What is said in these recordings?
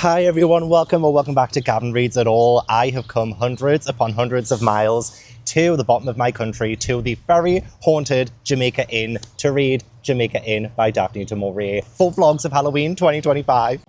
Hi everyone, welcome back to Gavin Reads It All. I have come hundreds upon hundreds of miles to the bottom of my country, to the very haunted Jamaica Inn, to read Jamaica Inn by Daphne du Maurier. Full vlogs of Halloween 2025.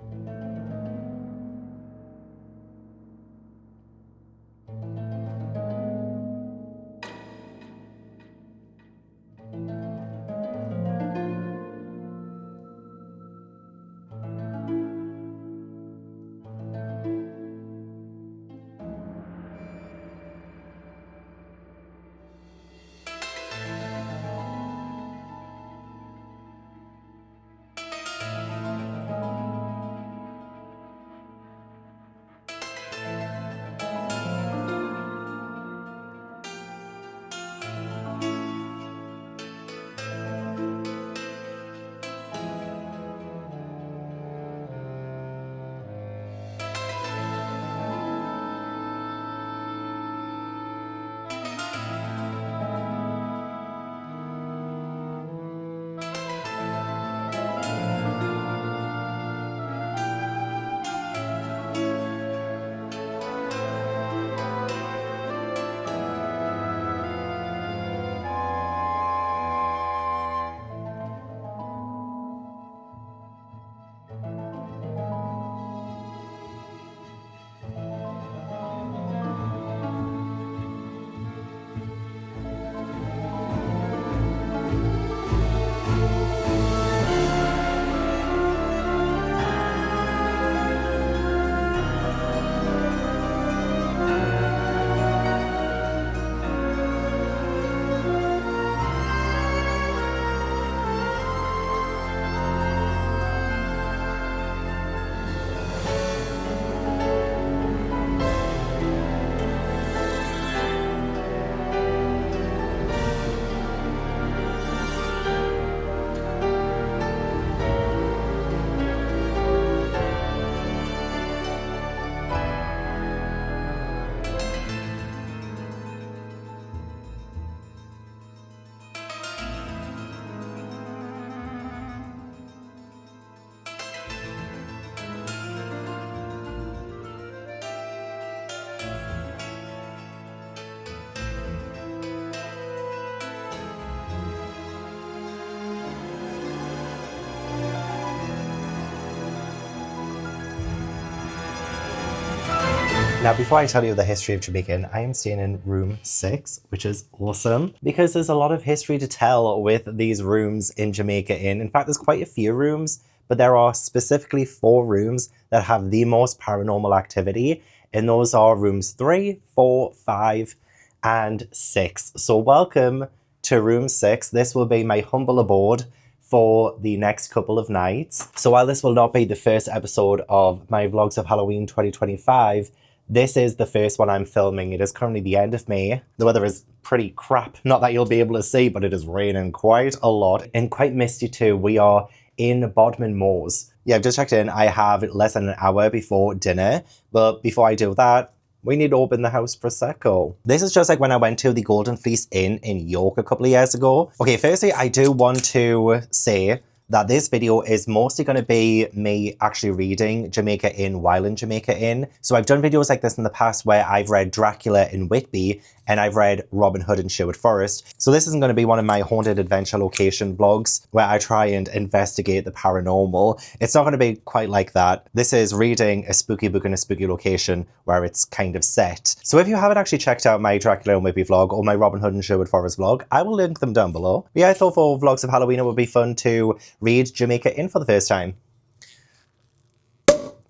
Now, before I tell you the history of Jamaica Inn, I am staying in room 6, which is awesome because there's a lot of history to tell with these rooms in Jamaica Inn. In fact, there's quite a few rooms, but there are specifically 4 rooms that have the most paranormal activity, and those are rooms 3, 4, 5, and 6. So welcome to room 6. This will be my humble abode for the next couple of nights. So while this will not be the first episode of my vlogs of Halloween 2025, this is the first one I'm filming. It is currently the end of May. The weather is pretty crap. Not that you'll be able to see, but it is raining quite a lot and quite misty too. We are in Bodmin Moors. Yeah, I've just checked in. I have less than an hour before dinner. But before I do that, we need to open the house Prosecco. This is just like when I went to the Golden Fleece Inn in York a couple of years ago. Okay, firstly, I do want to say that this video is mostly going to be me actually reading Jamaica Inn while in Jamaica Inn. So I've done videos like this in the past where I've read Dracula in Whitby and I've read Robin Hood in Sherwood Forest. So this isn't going to be one of my haunted adventure location vlogs where I try and investigate the paranormal. It's not going to be quite like that. This is reading a spooky book in a spooky location where it's kind of set. So if you haven't actually checked out my Dracula and Whitby vlog or my Robin Hood and Sherwood Forest vlog, I will link them down below. But yeah, I thought for vlogs of Halloween it would be fun to read Jamaica Inn for the first time.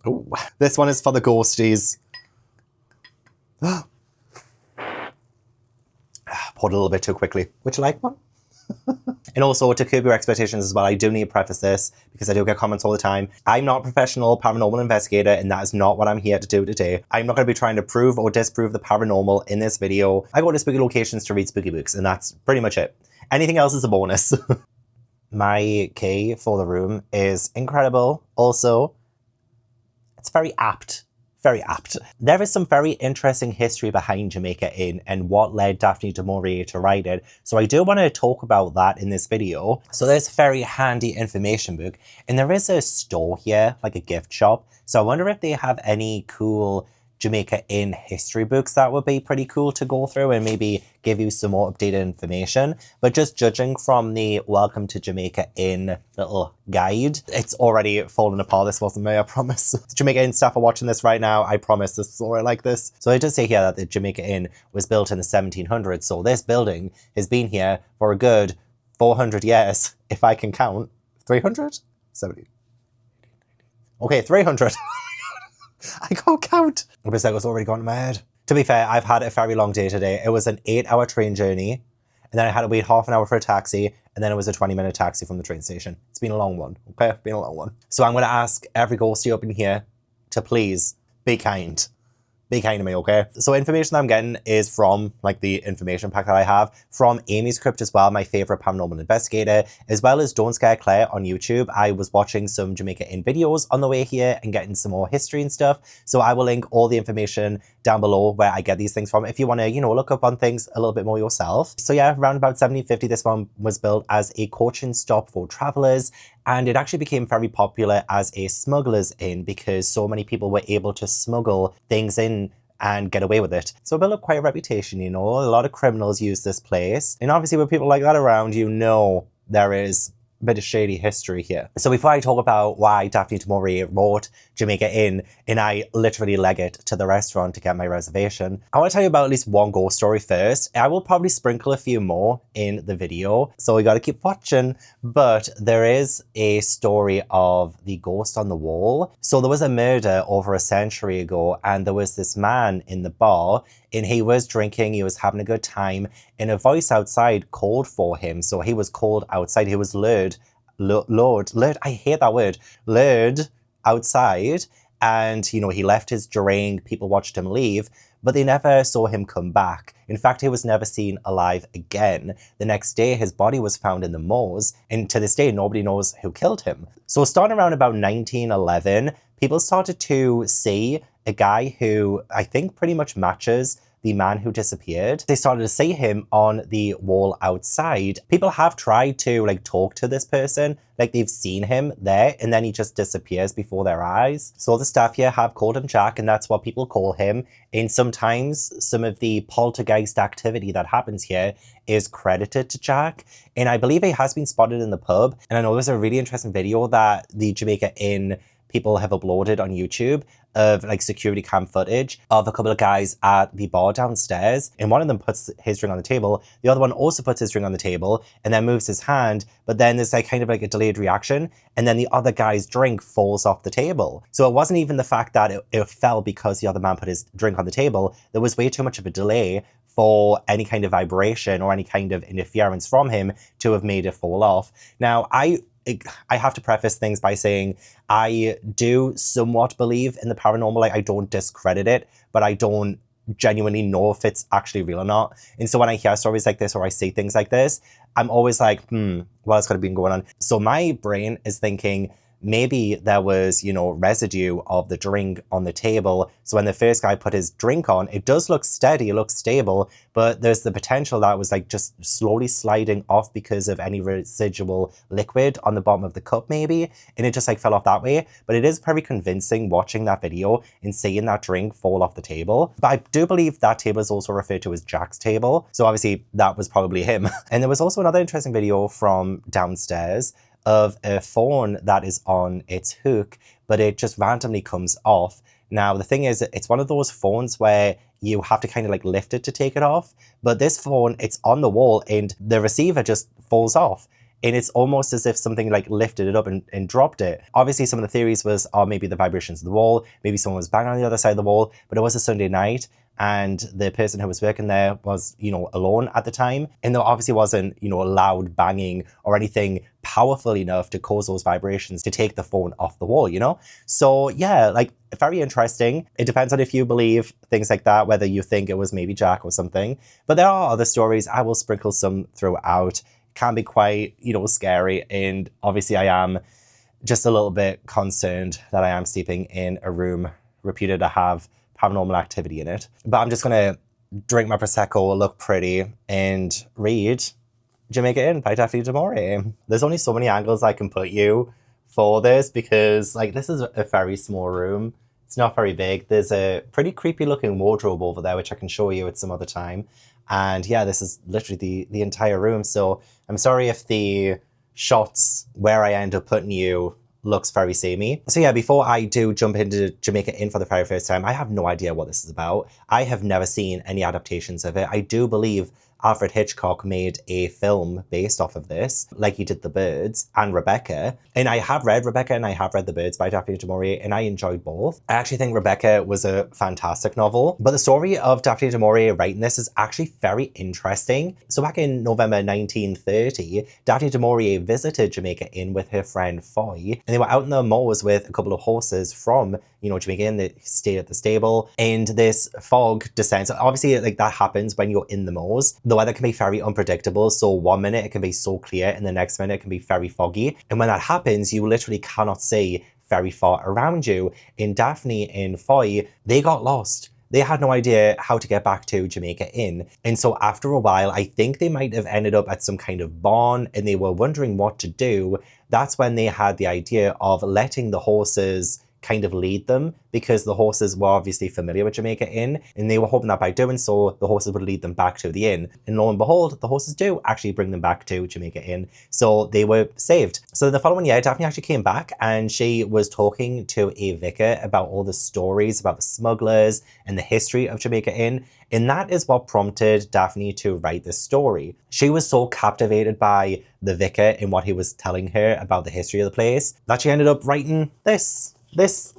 Ooh. This one is for the ghosties. Poured a little bit too quickly. Would you like one? And also, to curb your expectations as well, I do need to preface this because I do get comments all the time. I'm not a professional paranormal investigator, and that is not what I'm here to do today. I'm not going to be trying to prove or disprove the paranormal in this video. I go to spooky locations to read spooky books, and that's pretty much it. Anything else is a bonus. My key for the room is incredible. Also, it's very apt Very apt. There is some very interesting history behind Jamaica Inn and what led Daphne du Maurier to write it, so I do want to talk about that in this video. So there's a very handy information book, and there is a store here, like a gift shop, so I wonder if they have any cool Jamaica Inn history books that would be pretty cool to go through and maybe give you some more updated information. But just judging from the Welcome to Jamaica Inn little guide, it's already fallen apart. This wasn't me, I promise. The Jamaica Inn staff are watching this right now. I promise this is alright like this. So it does say here that the Jamaica Inn was built in the 1700s. So this building has been here for a good 400 years, if I can count. 300? 70. Okay, 300. I can't count. It was like it was already gone to my head. To be fair, I've had a very long day today. It was an 8-hour train journey, and then I had to wait half an hour for a taxi, and then it was a 20-minute taxi from the train station. It's been a long one, okay? Been a long one. So I'm going to ask every ghostie up in here to please be kind. Be kind to me, okay? So information I'm getting is from, like, the information pack that I have, from Amy's Crypt as well, my favourite paranormal investigator, as well as Don't Scare Claire on YouTube. I was watching some Jamaica Inn videos on the way here and getting some more history and stuff, so I will link all the information down below where I get these things from if you want to, you know, look up on things a little bit more yourself. So yeah, around about 1750, this one was built as a coaching stop for travellers, and it actually became very popular as a smuggler's inn because so many people were able to smuggle things in and get away with it. So it built up quite a reputation, you know. A lot of criminals use this place. And obviously with people like that around, you know there is a bit of shady history here. So before I talk about why Daphne du Maurier wrote Jamaica Inn and I literally leg it to the restaurant to get my reservation, I want to tell you about at least one ghost story first. I will probably sprinkle a few more in the video, so we got to keep watching. But there is a story of the ghost on the wall. So there was a murder over a century ago, and there was this man in the bar, and he was drinking, he was having a good time, and a voice outside called for him. So he was called outside, he was lured, I hate that word, lured outside, and, you know, he left his drink, people watched him leave, but they never saw him come back. In fact, he was never seen alive again. The next day, his body was found in the moors, and to this day, nobody knows who killed him. So starting around about 1911, people started to see a guy who I think pretty much matches the man who disappeared. They started to see him on the wall outside. People have tried to like talk to this person, like they've seen him there, and then he just disappears before their eyes. So the staff here have called him Jack, and that's what people call him. And sometimes some of the poltergeist activity that happens here is credited to Jack. And I believe he has been spotted in the pub. And I know there's a really interesting video that the Jamaica Inn people have uploaded on YouTube of like security cam footage of a couple of guys at the bar downstairs, and one of them puts his drink on the table, the other one also puts his drink on the table and then moves his hand, but then there's like kind of like a delayed reaction, and then the other guy's drink falls off the table. So it wasn't even the fact that it fell because the other man put his drink on the table. There was way too much of a delay for any kind of vibration or any kind of interference from him to have made it fall off. Now, I have to preface things by saying I do somewhat believe in the paranormal. Like, I don't discredit it, but I don't genuinely know if it's actually real or not. And so when I hear stories like this or I see things like this, I'm always like, what else could have been going on? So my brain is thinking, maybe there was, you know, residue of the drink on the table. So when the first guy put his drink on, it does look steady, it looks stable, but there's the potential that it was like just slowly sliding off because of any residual liquid on the bottom of the cup maybe, and it just like fell off that way. But it is very convincing watching that video and seeing that drink fall off the table. But I do believe that table is also referred to as Jack's table. So obviously that was probably him. And there was also another interesting video from downstairs of a phone that is on its hook, but it just randomly comes off. Now, the thing is, it's one of those phones where you have to kind of like lift it to take it off. But this phone, it's on the wall and the receiver just falls off. And it's almost as if something like lifted it up and dropped it. Obviously, some of the theories was, oh, maybe the vibrations of the wall, maybe someone was banging on the other side of the wall, but it was a Sunday night. And the person who was working there was, you know, alone at the time. And there obviously wasn't, you know, loud banging or anything powerful enough to cause those vibrations to take the phone off the wall, you know? So yeah, like, very interesting. It depends on if you believe things like that, whether you think it was maybe Jack or something. But there are other stories. I will sprinkle some throughout. Can be quite, you know, scary. And obviously I am just a little bit concerned that I am sleeping in a room reputed to have paranormal activity in it. But I'm just going to drink my Prosecco, look pretty, and read Jamaica Inn by Daphne du Maurier. There's only so many angles I can put you for this because, like, this is a very small room. It's not very big. There's a pretty creepy looking wardrobe over there, which I can show you at some other time. And yeah, this is literally the entire room. So I'm sorry if the shots where I end up putting you looks very samey. So yeah, before I do jump into Jamaica Inn for the very first time, I have no idea what this is about. I have never seen any adaptations of it. I do believe Alfred Hitchcock made a film based off of this, like he did The Birds and Rebecca. And I have read Rebecca and I have read The Birds by Daphne du Maurier, and I enjoyed both. I actually think Rebecca was a fantastic novel, but the story of Daphne du Maurier writing this is actually very interesting. So back in November 1930, Daphne du Maurier visited Jamaica Inn with her friend Foy, and they were out in the moors with a couple of horses from, you know, Jamaica Inn. They stayed at the stable, and this fog descends. Obviously, like, that happens when you're in the moors. The weather can be very unpredictable. So one minute it can be so clear and the next minute it can be very foggy. And when that happens, you literally cannot see very far around you. In Daphne and Foy, they got lost. They had no idea how to get back to Jamaica Inn. And so after a while, I think they might have ended up at some kind of barn and they were wondering what to do. That's when they had the idea of letting the horses kind of lead them, because the horses were obviously familiar with Jamaica Inn, and they were hoping that by doing so, the horses would lead them back to the inn. And lo and behold, the horses do actually bring them back to Jamaica Inn. So they were saved. So the following year, Daphne actually came back and she was talking to a vicar about all the stories about the smugglers and the history of Jamaica Inn. And that is what prompted Daphne to write this story. She was so captivated by the vicar and what he was telling her about the history of the place that she ended up writing this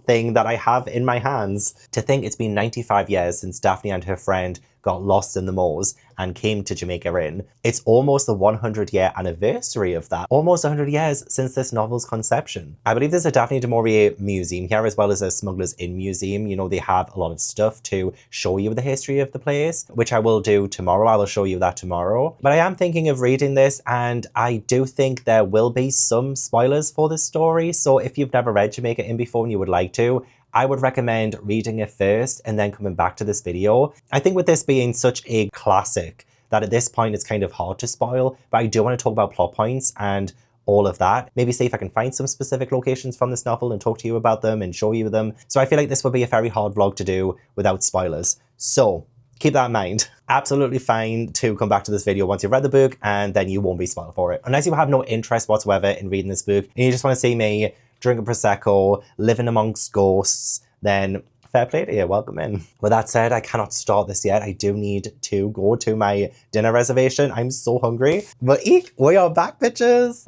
thing that I have in my hands. To think it's been 95 years since Daphne and her friend got lost in the moors and came to Jamaica Inn. It's almost the 100-year anniversary of that. Almost 100 years since this novel's conception. I believe there's a Daphne du Maurier museum here, as well as a Smugglers Inn museum. You know, they have a lot of stuff to show you the history of the place, which I will do tomorrow. I will show you that tomorrow. But I am thinking of reading this, and I do think there will be some spoilers for this story. So if you've never read Jamaica Inn before and you would like to, I would recommend reading it first and then coming back to this video. I think with this being such a classic that at this point it's kind of hard to spoil, but I do want to talk about plot points and all of that. Maybe see if I can find some specific locations from this novel and talk to you about them and show you them. So I feel like this would be a very hard vlog to do without spoilers. So keep that in mind. Absolutely fine to come back to this video once you've read the book, and then you won't be spoiled for it. Unless you have no interest whatsoever in reading this book and you just want to see me drink a Prosecco, living amongst ghosts, then fair play to you, welcome in. With that said, I cannot start this yet. I do need to go to my dinner reservation. I'm so hungry. But eek, we are back, bitches.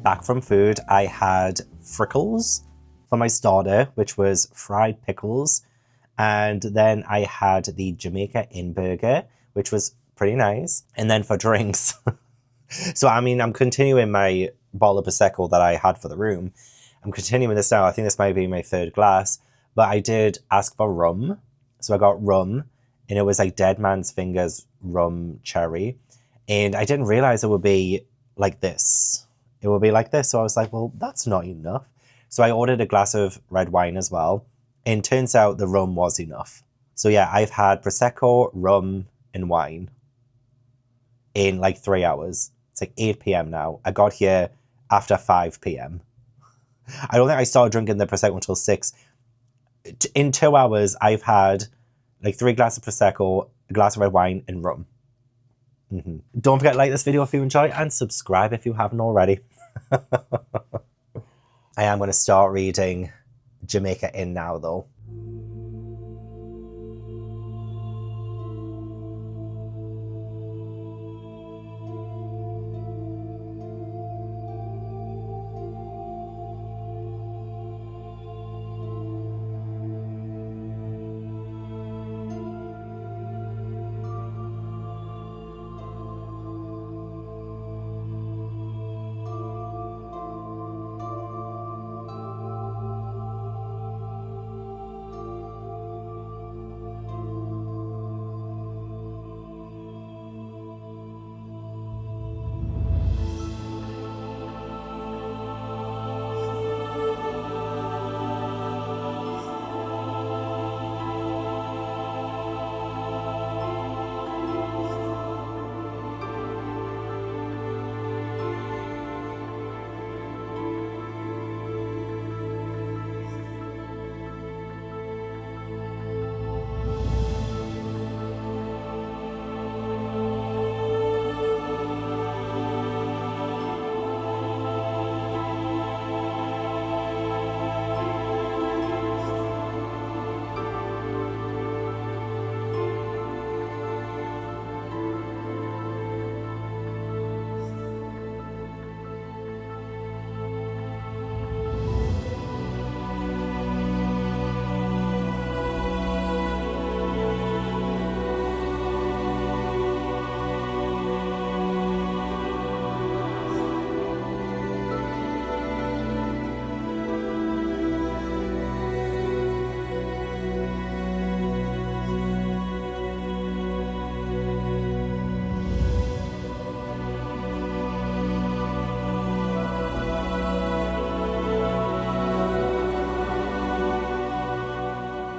Back from food, I had frickles for my starter, which was fried pickles. And then I had the Jamaica Inn burger, which was pretty nice. And then for drinks, so I mean, I'm continuing my bottle of Prosecco that I had for the room. I'm continuing this now. I think this might be my third glass, but I did ask for rum. So I got rum, and it was like Dead Man's Fingers rum cherry. And I didn't realize it would be like this. It will be like this. So I was like, well, that's not enough. So I ordered a glass of red wine as well. And turns out the rum was enough. So yeah, I've had Prosecco, rum, and wine in like 3 hours. It's like 8 p.m. now. I got here after 5 p.m. I don't think I started drinking the Prosecco until 6. In 2 hours, I've had like 3 glasses of Prosecco, a glass of red wine, and rum. Don't forget to like this video if you enjoy, and subscribe if you haven't already. I am going to start reading Jamaica Inn now, though.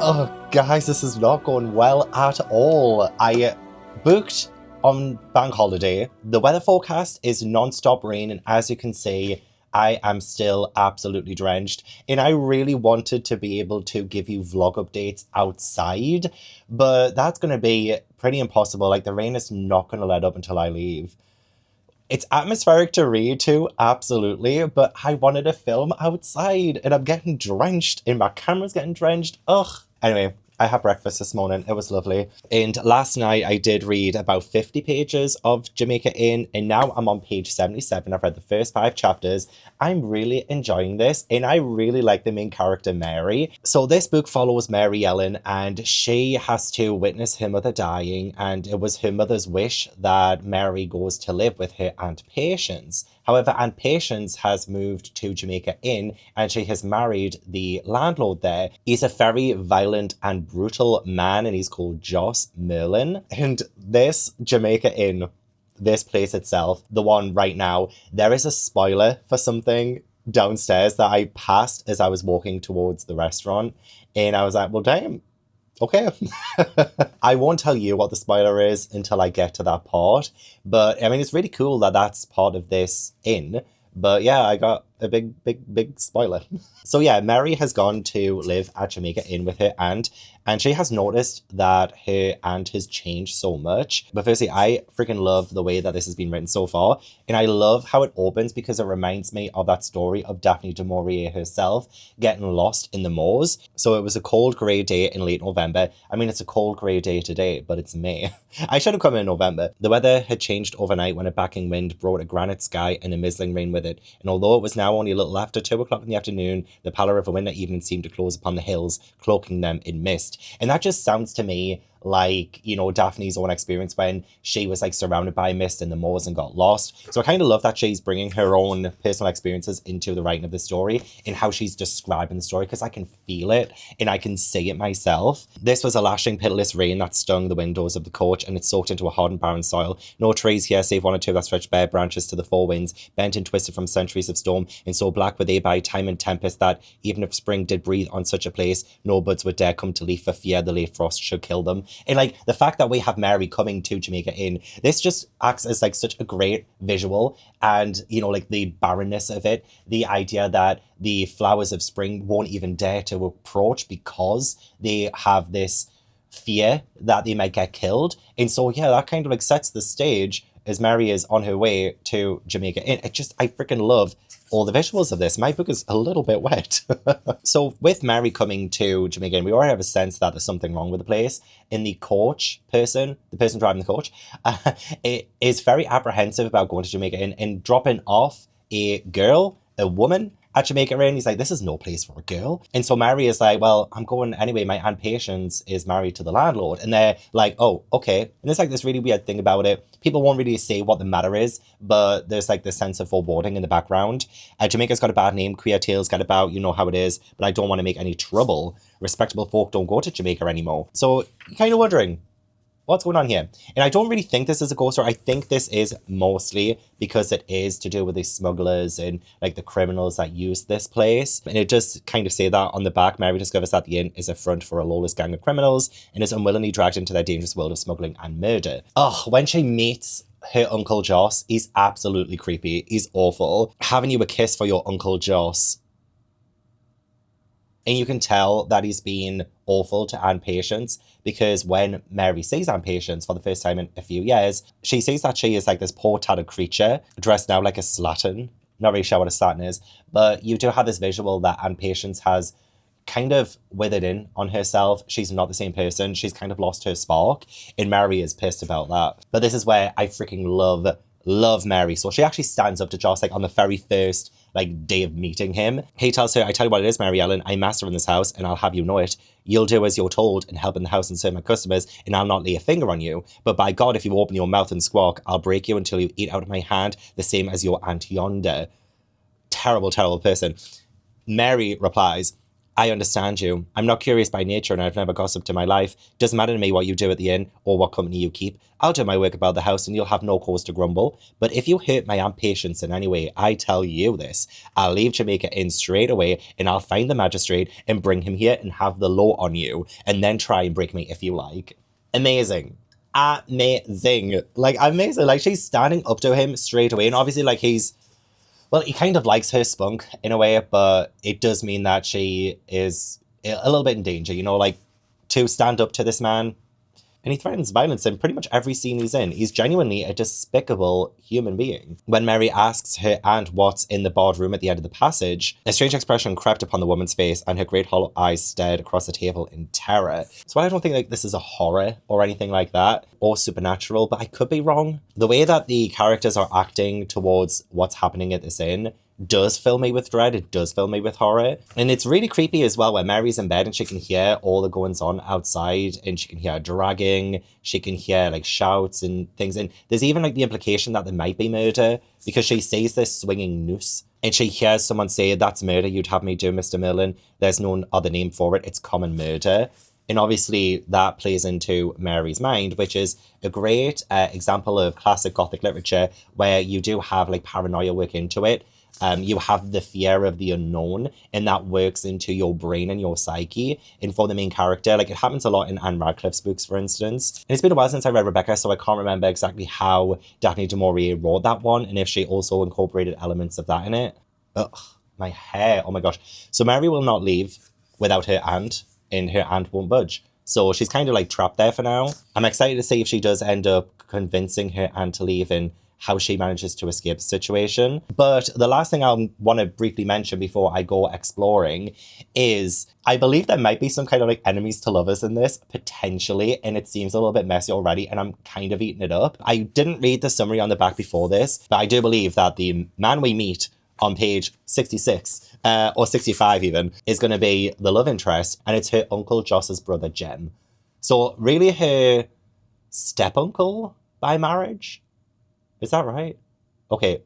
Oh, guys, this is not going well at all. I booked on bank holiday. The weather forecast is non-stop rain, and as you can see, I am still absolutely drenched. And I really wanted to be able to give you vlog updates outside, but that's going to be pretty impossible. Like, the rain is not going to let up until I leave. It's atmospheric to read too, absolutely, but I wanted to film outside, and I'm getting drenched, and my camera's getting drenched. Ugh. Anyway, I had breakfast this morning. It was lovely. And last night I did read about 50 pages of Jamaica Inn, and now I'm on page 77. I've read the first 5 chapters. I'm really enjoying this, and I really like the main character, Mary. So this book follows Mary Ellen, and she has to witness her mother dying, and it was her mother's wish that Mary goes to live with her Aunt Patience. However, Aunt Patience has moved to Jamaica Inn, and she has married the landlord there. He's a very violent and brutal man, and he's called Joss Merlin. And this Jamaica Inn, this place itself, the one right now, there is a spoiler for something downstairs that I passed as I was walking towards the restaurant. And I was like, well, damn. Okay. I won't tell you what the spoiler is until I get to that part. But, I mean, it's really cool that that's part of this inn. But, yeah, I got a big spoiler. So, yeah, Mary has gone to live at Jamaica Inn with her aunt. And she has noticed that her aunt has changed so much. But firstly, I freaking love the way that this has been written so far. And I love how it opens because it reminds me of that story of Daphne du Maurier herself getting lost in the moors. So it was a cold grey day in late November. I mean, it's a cold grey day today, but it's May. I should have come in November. The weather had changed overnight when a backing wind brought a granite sky and a mizzling rain with it. And although it was now only a little after 2 o'clock in the afternoon, the pallor of a winter evening seemed to close upon the hills, cloaking them in mist. And that just sounds to me like, you know, Daphne's own experience when she was like surrounded by mist in the moors and got lost. So I kind of love that she's bringing her own personal experiences into the writing of the story and how she's describing the story, because I can feel it and I can see it myself. This was a lashing, pitiless rain that stung the windows of the coach, and it soaked into a hard and barren soil. No trees here save one or two that stretched bare branches to the four winds, bent and twisted from centuries of storm, and so black were they by time and tempest that even if spring did breathe on such a place, no buds would dare come to leaf for fear the late frost should kill them. And like the fact that we have Mary coming to Jamaica Inn, this just acts as like such a great visual, and you know, like the barrenness of it, the idea that the flowers of spring won't even dare to approach because they have this fear that they might get killed. And so yeah, that kind of like sets the stage as Mary is on her way to Jamaica Inn. I freaking love all the visuals of this. My book is a little bit wet. So with Mary coming to Jamaica Inn, we already have a sense that there's something wrong with the place. In the coach person, the person driving the coach, it is very apprehensive about going to Jamaica Inn and dropping off a woman at Jamaica Inn. He's like, this is no place for a girl. And so Mary is like, well, I'm going anyway. My Aunt Patience is married to the landlord. And they're like, oh, okay. And there's like this really weird thing about it. People won't really say what the matter is, but there's like this sense of foreboding in the background. Jamaica's got a bad name. Queer tales get about, you know how it is, but I don't want to make any trouble. Respectable folk don't go to Jamaica anymore. So you're kind of wondering, what's going on here? And I don't really think this is a ghost story. I think this is mostly because it is to do with the smugglers and like the criminals that use this place. And it just kind of say that on the back. Mary discovers that the inn is a front for a lawless gang of criminals and is unwillingly dragged into their dangerous world of smuggling and murder. Oh, when she meets her Uncle Joss, he's absolutely creepy. He's awful. Having you a kiss for your Uncle Joss. And you can tell that he's been awful to Aunt Patience, because when Mary sees Aunt Patience for the first time in a few years, she sees that she is like this poor tattered creature dressed now like a slattern. Not really sure what a slattern is, but you do have this visual that Aunt Patience has kind of withered in on herself. She's not the same person. She's kind of lost her spark, and Mary is pissed about that. But this is where I freaking love Mary. So she actually stands up to Joss like on the very first like day of meeting him. He tells her, I tell you what it is, Mary Ellen, I'm master in this house and I'll have you know it. You'll do as you're told and help in the house and serve my customers, and I'll not lay a finger on you. But by God, if you open your mouth and squawk, I'll break you until you eat out of my hand, the same as your aunt yonder. Terrible, terrible person. Mary replies, I understand you. I'm not curious by nature and I've never gossiped in my life. Doesn't matter to me what you do at the inn or what company you keep. I'll do my work about the house and you'll have no cause to grumble. But if you hurt my Aunt Patience in any way, I tell you this. I'll leave Jamaica Inn straight away and I'll find the magistrate and bring him here and have the law on you. And then try and break me if you like. Amazing. Amazing. Like, amazing. Like, she's standing up to him straight away. And obviously, like, well, he kind of likes her spunk in a way, but it does mean that she is a little bit in danger, you know, like to stand up to this man. And he threatens violence in pretty much every scene he's in. He's genuinely a despicable human being. When Mary asks her aunt what's in the barred room at the end of the passage, a strange expression crept upon the woman's face and her great hollow eyes stared across the table in terror. So I don't think like this is a horror or anything like that, or supernatural, but I could be wrong. The way that the characters are acting towards what's happening at this inn does fill me with dread. It does fill me with horror. And it's really creepy as well when Mary's in bed and she can hear all the goings on outside, and she can hear dragging, she can hear like shouts and things. And there's even like the implication that there might be murder, because she sees this swinging noose and she hears someone say, that's murder you'd have me do, Mr. Merlin. There's no other name for it. It's common murder. And obviously that plays into Mary's mind, which is a great example of classic Gothic literature where you do have like paranoia work into it. You have the fear of the unknown, and that works into your brain and your psyche. And for the main character, like it happens a lot in Anne Radcliffe's books, for instance. And it's been a while since I read Rebecca, so I can't remember exactly how Daphne du Maurier wrote that one, and if she also incorporated elements of that in it. Ugh, my hair, oh my gosh. So Mary will not leave without her aunt, and her aunt won't budge. So she's kind of like trapped there for now. I'm excited to see if she does end up convincing her aunt to leave and how she manages to escape the situation. But the last thing I want to briefly mention before I go exploring is I believe there might be some kind of like enemies to lovers in this, potentially, and it seems a little bit messy already, and I'm kind of eating it up. I didn't read the summary on the back before this, but I do believe that the man we meet on page 66, or 65 even, is going to be the love interest, and it's her Uncle Joss's brother, Jem. So really her step-uncle by marriage? Is that right? Okay,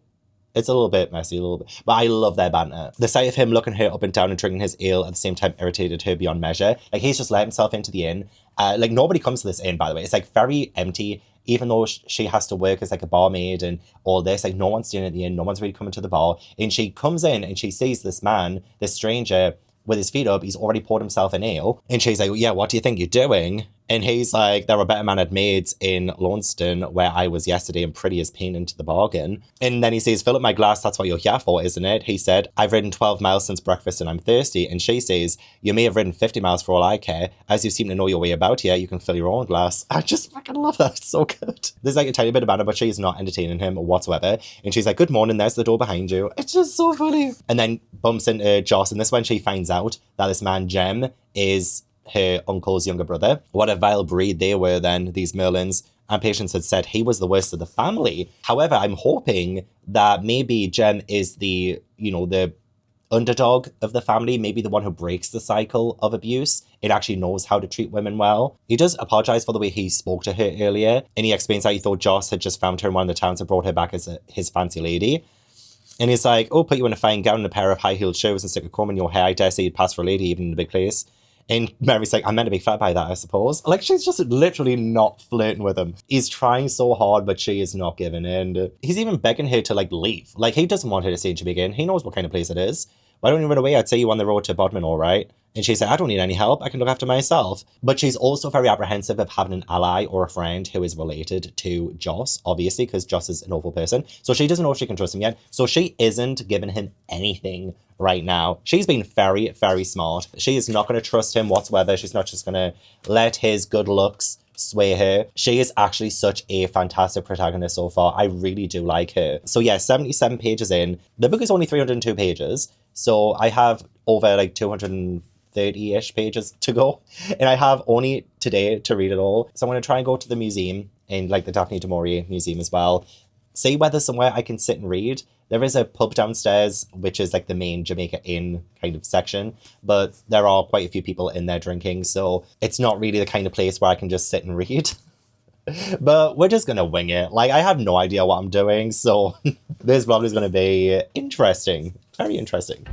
it's a little bit messy, a little bit. But I love their banter. The sight of him looking her up and down and drinking his ale at the same time irritated her beyond measure. Like, he's just let himself into the inn. Like, nobody comes to this inn, by the way. It's, like, very empty. Even though she has to work as, like, a barmaid and all this. Like, no one's staying at the inn. No one's really coming to the bar. And she comes in and she sees this man, this stranger, with his feet up. He's already poured himself an ale. And she's like, yeah, what do you think you're doing? And he's like, there are better mannered maids in Launceston where I was yesterday and pretty as paint into the bargain. And then he says, fill up my glass, that's what you're here for, isn't it? He said, I've ridden 12 miles since breakfast and I'm thirsty. And she says, you may have ridden 50 miles for all I care. As you seem to know your way about here, you can fill your own glass. I just fucking love that. It's so good. There's like a tiny bit of banter, but she's not entertaining him whatsoever. And she's like, good morning, there's the door behind you. It's just so funny. And then bumps into Joss, and this is when she finds out that this man, Jem, is her uncle's younger brother. What a vile breed they were then, these Merlins. And Patience had said he was the worst of the family. However, I'm hoping that maybe Jem is the underdog of the family, maybe the one who breaks the cycle of abuse. It actually knows how to treat women well. He does apologise for the way he spoke to her earlier, and he explains how he thought Joss had just found her in one of the towns and brought her back as his fancy lady. And he's like, oh, put you in a fine gown and a pair of high-heeled shoes and stick a comb in your hair. I dare say you'd pass for a lady even in a big place. And Mary's like, I'm meant to be flattered by that, I suppose. Like, she's just literally not flirting with him. He's trying so hard, but she is not giving in. He's even begging her to, like, leave. Like, he doesn't want her to stay in Jamaica Inn. He knows what kind of place it is. Why don't you run away? I'd say you on the road to Bodmin, all right? And she's like, I don't need any help. I can look after myself. But she's also very apprehensive of having an ally or a friend who is related to Joss, obviously, because Joss is an awful person. So she doesn't know if she can trust him yet. So she isn't giving him anything right now. She's been very, very smart. She is not going to trust him whatsoever. She's not just going to let his good looks sway her. She is actually such a fantastic protagonist so far. I really do like her. So yeah, 77 pages in. The book is only 302 pages. So I have over like 230-ish pages to go. And I have only today to read it all. So I'm going to try and go to the museum, and like the Daphne du Maurier museum as well. See whether somewhere I can sit and read. There is a pub downstairs, which is like the main Jamaica Inn kind of section, but there are quite a few people in there drinking, so it's not really the kind of place where I can just sit and read. But we're just going to wing it. Like, I have no idea what I'm doing, so this vlog is going to be interesting. Very interesting.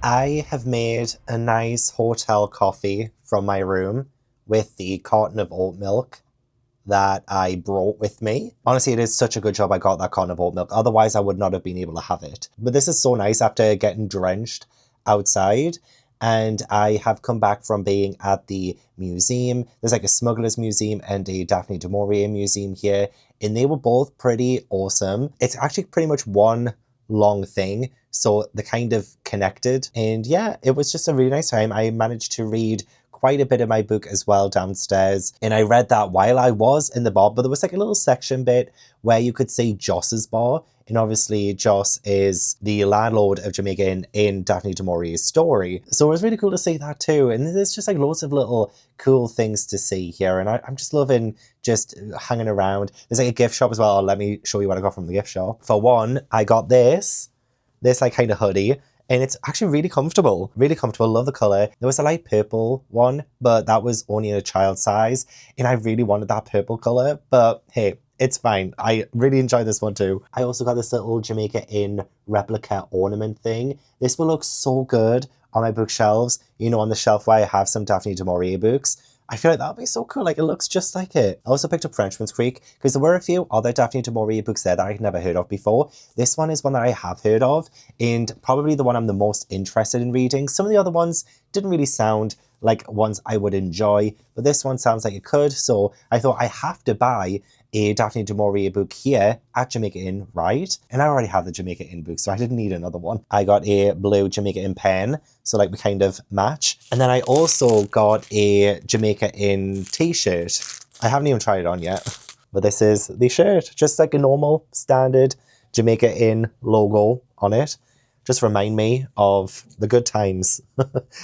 I have made a nice hotel coffee from my room with the carton of oat milk that I brought with me. Honestly, it is such a good job I got that carton of oat milk. Otherwise, I would not have been able to have it. But this is so nice after getting drenched outside. And I have come back from being at the museum. There's like a Smuggler's Museum and a Daphne du Maurier museum here. And they were both pretty awesome. It's actually pretty much one long thing. So they're kind of connected. And yeah, it was just a really nice time. I managed to read quite a bit of my book as well downstairs. And I read that while I was in the bar, but there was like a little section bit where you could see Joss's bar. And obviously Joss is the landlord of Jamaica Inn in Daphne du Maurier's story. So it was really cool to see that too. And there's just like loads of little cool things to see here. And I'm just loving just hanging around. There's like a gift shop as well. Let me show you what I got from the gift shop. For one, I got this like kind of hoodie. And it's actually really comfortable. Really comfortable. Love the colour. There was a light purple one, but that was only in a child size. And I really wanted that purple colour. But hey, it's fine. I really enjoyed this one too. I also got this little Jamaica Inn replica ornament thing. This will look so good on my bookshelves. You know, on the shelf where I have some Daphne du Maurier books. I feel like that would be so cool. Like, it looks just like it. I also picked up Frenchman's Creek because there were a few other Daphne du Maurier books there that I'd never heard of before. This one is one that I have heard of and probably the one I'm the most interested in reading. Some of the other ones didn't really sound like ones I would enjoy, but this one sounds like it could. So I thought I have to buy a Daphne du Maurier book here at Jamaica Inn, right? And I already have the Jamaica Inn book, so I didn't need another one. I got a blue Jamaica Inn pen, so like we kind of match. And then I also got a Jamaica Inn t-shirt. I haven't even tried it on yet, but this is the shirt. Just like a normal, standard Jamaica Inn logo on it. Just remind me of the good times,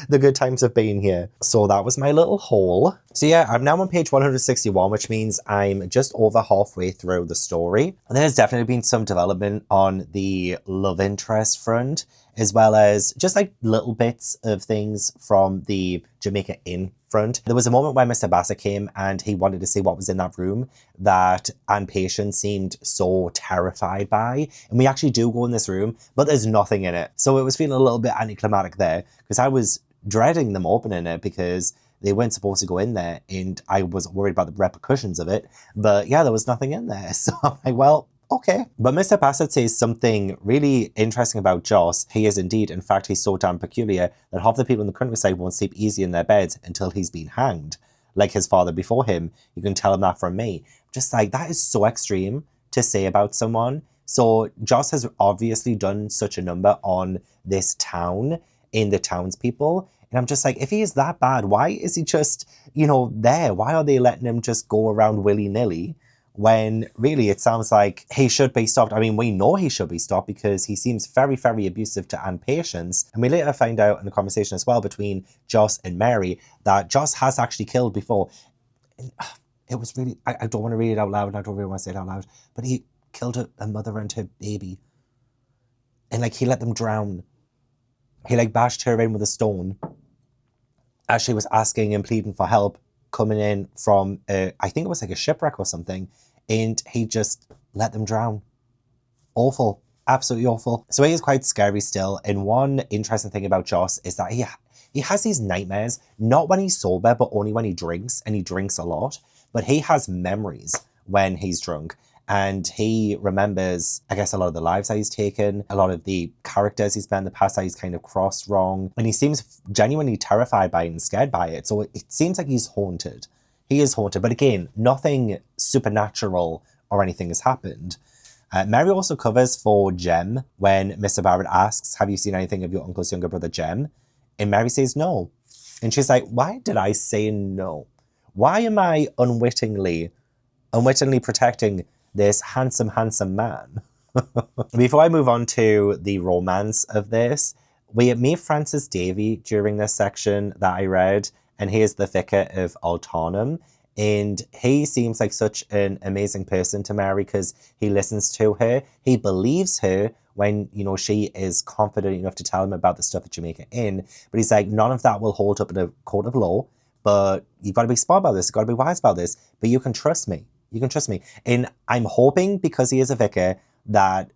the good times of being here. So that was my little haul. So yeah, I'm now on page 161, which means I'm just over halfway through the story. And there's definitely been some development on the love interest front, as well as just like little bits of things from the Jamaica Inn front. There was a moment where Mr. Bassett came and he wanted to see what was in that room that Anne Patient seemed so terrified by. And we actually do go in this room, but there's nothing in it. So it was feeling a little bit anticlimactic there because I was dreading them opening it because they weren't supposed to go in there and I was worried about the repercussions of it. But yeah, there was nothing in there. So I'm like, well, okay. But Mr. Bassett says something really interesting about Joss. He is indeed, in fact, he's so damn peculiar that half the people in the countryside won't sleep easy in their beds until he's been hanged. Like his father before him. You can tell him that from me. Just like, that is so extreme to say about someone. So Joss has obviously done such a number on this town, in the townspeople. And I'm just like, if he is that bad, why is he just, you know, there? Why are they letting him just go around willy-nilly? When really it sounds like he should be stopped. I mean, we know he should be stopped because he seems very, very abusive to Anne Patience. And we later find out in the conversation as well between Joss and Mary that Joss has actually killed before. And it was really, I don't want to read it out loud and I don't really want to say it out loud, but he killed a mother and her baby. And like, he let them drown. He like bashed her in with a stone as she was asking and pleading for help, coming in from, I think it was like a shipwreck or something, and he just let them drown. Awful. Absolutely awful. So he is quite scary still, and one interesting thing about Joss is that he has these nightmares, not when he's sober, but only when he drinks, and he drinks a lot, but he has memories when he's drunk. And he remembers, I guess, a lot of the lives that he's taken, a lot of the characters he's been in the past that he's kind of crossed wrong. And he seems genuinely terrified by it and scared by it. So it seems like he's haunted. He is haunted. But again, nothing supernatural or anything has happened. Mary also covers for Jem when Mr. Barrett asks, have you seen anything of your uncle's younger brother, Jem? And Mary says no. And she's like, why did I say no? Why am I unwittingly protecting this handsome man? Before I move on to the romance of this, we meet Francis Davy during this section that I read, and he is the vicar of Altanum, and he seems like such an amazing person to Mary because he listens to her, he believes her when, you know, she is confident enough to tell him about the stuff at Jamaica Inn, but he's like, none of that will hold up in a court of law, but you've got to be smart about this, you've got to be wise about this, but you can trust me. You can trust me. And I'm hoping, because he is a vicar, that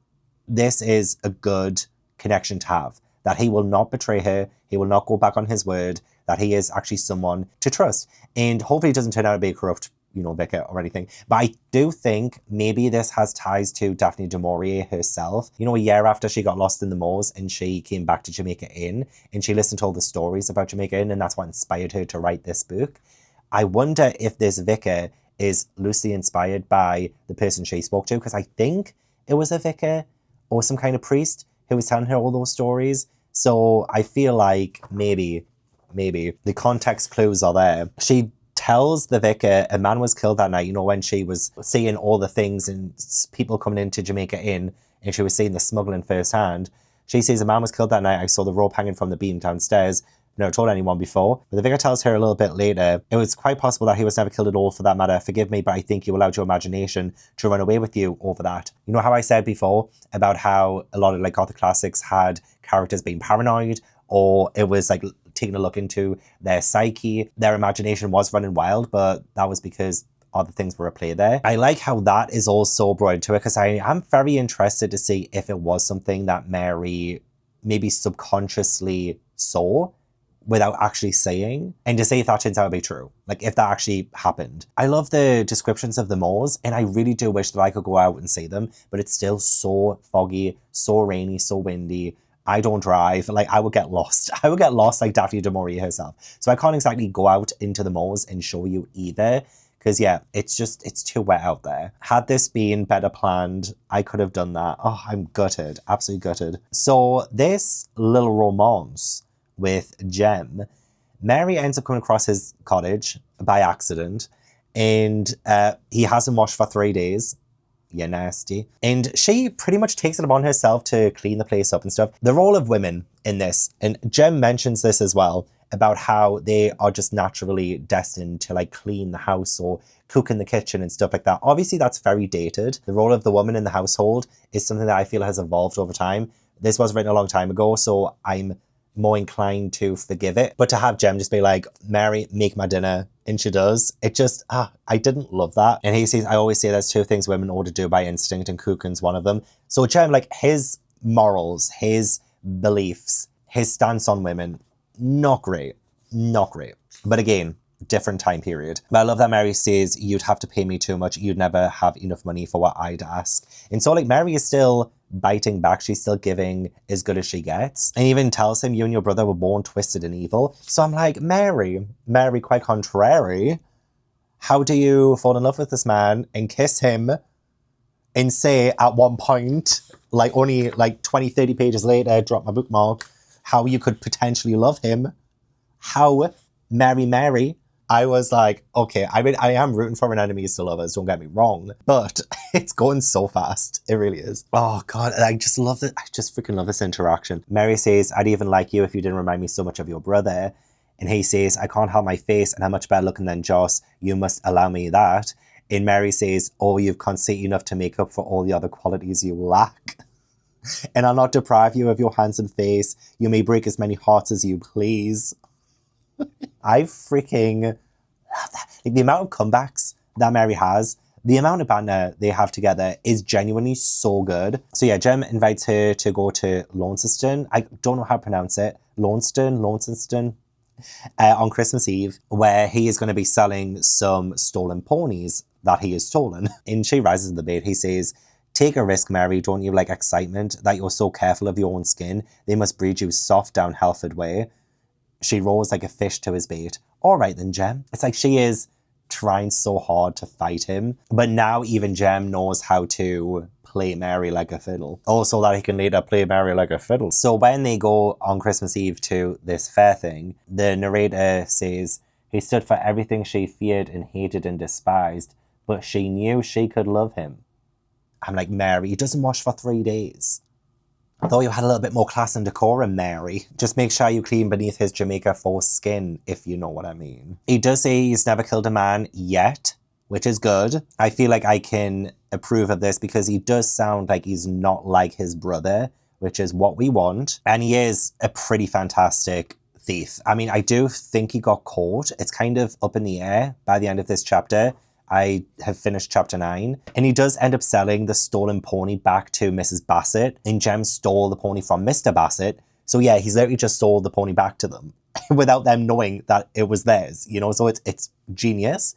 this is a good connection to have. that he will not betray her, he will not go back on his word, that he is actually someone to trust. And hopefully it doesn't turn out to be a corrupt, vicar or anything. But I do think maybe this has ties to Daphne du Maurier herself. A year after she got lost in the moors and she came back to Jamaica Inn and she listened to all the stories about Jamaica Inn, and that's what inspired her to write this book. I wonder if this vicar is loosely inspired by the person she spoke to, because I think it was a vicar or some kind of priest who was telling her all those stories. So I feel like maybe the context clues are there. She tells the vicar a man was killed that night, when she was seeing all the things and people coming into Jamaica Inn and she was seeing the smuggling firsthand. She says a man was killed that night. I saw the rope hanging from the beam downstairs. Never told anyone before. But the vicar tells her a little bit later, it was quite possible that he was never killed at all for that matter. Forgive me, but I think you allowed your imagination to run away with you over that. You know how I said before about how a lot of Gothic classics had characters being paranoid, or it was taking a look into their psyche. Their imagination was running wild, but that was because other things were at play there. I like how that is also brought into it, because I am very interested to see if it was something that Mary maybe subconsciously saw without actually saying, and to see if that turns out to be true. If that actually happened. I love the descriptions of the moors, and I really do wish that I could go out and see them, but it's still so foggy, so rainy, so windy. I don't drive. I would get lost. I would get lost like Daphne du Maurier herself. So I can't exactly go out into the moors and show you either. Because yeah, it's too wet out there. Had this been better planned, I could have done that. Oh, I'm gutted. Absolutely gutted. So this little romance with Jem, Mary ends up coming across his cottage by accident. And he hasn't washed for 3 days. Yeah, nasty. And she pretty much takes it upon herself to clean the place up and stuff. The role of women in this, and Jem mentions this as well, about how they are just naturally destined to clean the house or cook in the kitchen and stuff like that. Obviously, that's very dated. The role of the woman in the household is something that I feel has evolved over time. This was written a long time ago, so I'm more inclined to forgive it. But to have Jem just be like, Mary, make my dinner, and she does, it just, I didn't love that. And he says, I always say there's 2 things women ought to do by instinct, and cooking's one of them. So Jem, his morals, his beliefs, his stance on women, not great. But again, different time period. But I love that Mary says, you'd have to pay me too much. You'd never have enough money for what I'd ask. And so Mary is still biting back. She's still giving as good as she gets. And even tells him, you and your brother were born twisted and evil. So I'm like, Mary, quite contrary. How do you fall in love with this man and kiss him and say at one point, only 20, 30 pages later, drop my bookmark, how you could potentially love him? How? Mary. I was like, okay, I mean, I am rooting for an enemies to lovers, don't get me wrong, but it's going so fast. It really is. Oh God, I just love it. I just freaking love this interaction. Mary says, I'd even like you if you didn't remind me so much of your brother. And he says, I can't help my face and I'm much better looking than Joss. You must allow me that. And Mary says, oh, you've conceit enough to make up for all the other qualities you lack. And I'll not deprive you of your handsome face. You may break as many hearts as you please. I freaking love that. The amount of comebacks that Mary has, the amount of banter they have together is genuinely so good. So yeah, Jem invites her to go to Launceston. I don't know how to pronounce it. Launceston. On Christmas Eve, where he is going to be selling some stolen ponies that he has stolen. And she rises in the bed. He says, take a risk, Mary. Don't you like excitement? That you're so careful of your own skin. They must breed you soft down Helford way. She rolls like a fish to his bait. All right then, Jem. It's she is trying so hard to fight him. But now even Jem knows how to play Mary like a fiddle. Also that he can later play Mary like a fiddle. So when they go on Christmas Eve to this fair thing, the narrator says, he stood for everything she feared and hated and despised, but she knew she could love him. I'm like, Mary, he doesn't wash for 3 days. I thought you had a little bit more class and decorum, Mary. Just make sure you clean beneath his Jamaica force skin, if you know what I mean. He does say he's never killed a man yet, which is good. I feel like I can approve of this because he does sound like he's not like his brother, which is what we want. And he is a pretty fantastic thief. I mean, I do think he got caught. It's kind of up in the air by the end of this chapter. I have finished chapter 9, and he does end up selling the stolen pony back to Mrs. Bassett, and Jem stole the pony from Mr. Bassett So yeah, he's literally just sold the pony back to them without them knowing that it was theirs, you know? So it's genius.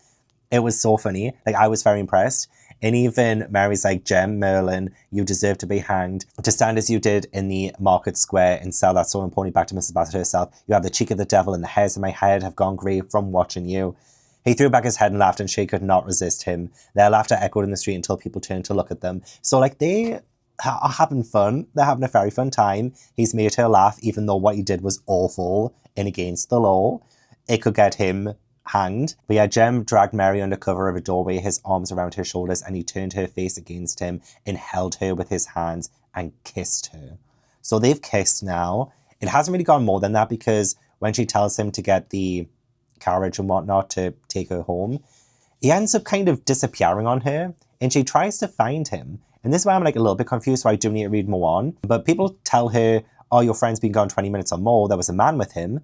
It was so funny. Like, I was very impressed. And even Mary's like, Jem, Merlin, you deserve to be hanged. To stand as you did in the market square and sell that stolen pony back to Mrs. Bassett herself. You have the cheek of the devil, and the hairs in my head have gone grey from watching you. He threw back his head and laughed, and she could not resist him. Their laughter echoed in the street until people turned to look at them. So, like, they are having fun. They're having a very fun time. He's made her laugh, even though what he did was awful and against the law. It could get him hanged. But yeah, Jem dragged Mary under cover of a doorway, his arms around her shoulders, and he turned her face against him and held her with his hands and kissed her. So they've kissed now. It hasn't really gone more than that, because when she tells him to get the carriage and whatnot to take her home, he ends up kind of disappearing on her, and she tries to find him. And this is why I'm like a little bit confused, so I do need to read more on. But people tell her, oh, your friend's been gone 20 minutes or more. There was a man with him.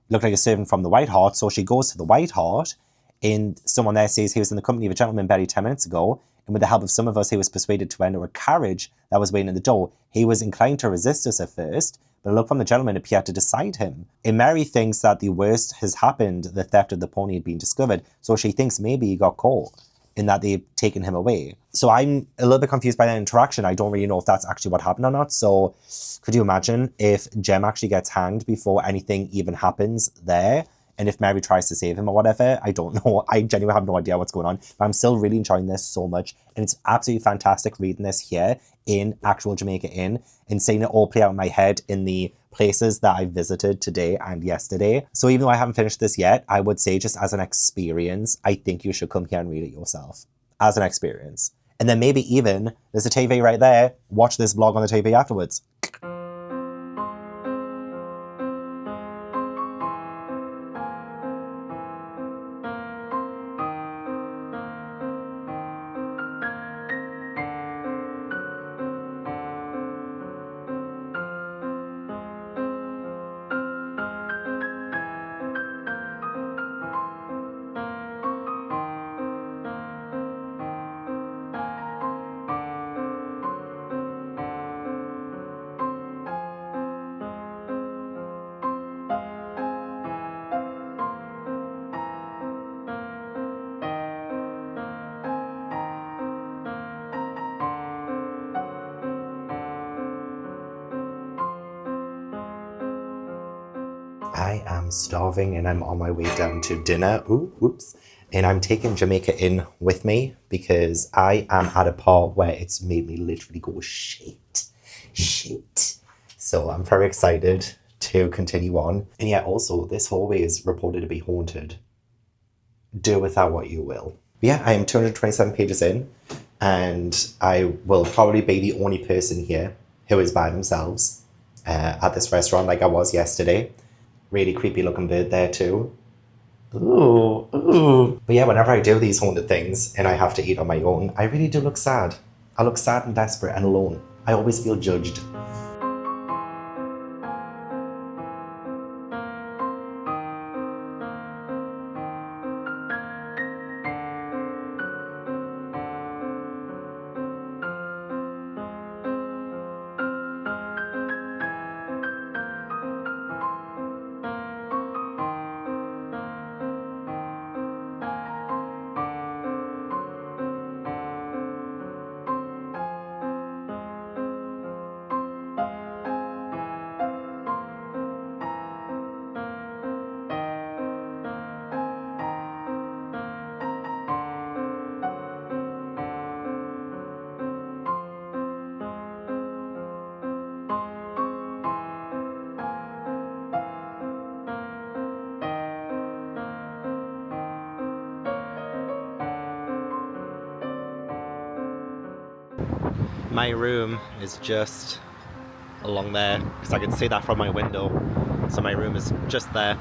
Looked like a servant from the White Hart. So she goes to the White Hart, and someone there says he was in the company of a gentleman buried 10 minutes ago, and with the help of some of us, he was persuaded to enter a carriage that was waiting at the door. He was inclined to resist us at first, but a look from the gentleman appeared to decide him. And Mary thinks that the worst has happened. The theft of the pony had been discovered, so she thinks maybe he got caught in that they've taken him away. So I'm a little bit confused by that interaction. I don't really know if that's actually what happened or not. So could you imagine if Jem actually gets hanged before anything even happens there? And if Mary tries to save him or whatever? I don't know. I genuinely have no idea what's going on. But I'm still really enjoying this so much. And it's absolutely fantastic reading this here in actual Jamaica Inn and seeing it all play out in my head in the places that I visited today and yesterday. So even though I haven't finished this yet, I would say just as an experience, I think you should come here and read it yourself. As an experience. And then maybe even, there's a TV right there, watch this vlog on the TV afterwards. I am starving and I'm on my way down to dinner. Ooh, oops. And I'm taking Jamaica Inn with me because I am at a part where it's made me literally go shit. So I'm very excited to continue on. And yeah, also this hallway is reported to be haunted. Do with that what you will. But yeah, I am 227 pages in, and I will probably be the only person here who is by themselves at this restaurant like I was yesterday. Really creepy looking bird there too. Ooh, ooh. But yeah, whenever I do these haunted things and I have to eat on my own, I really do look sad. I look sad and desperate and alone. I always feel judged. My room is just along there because I can see that from my window. So my room is just there.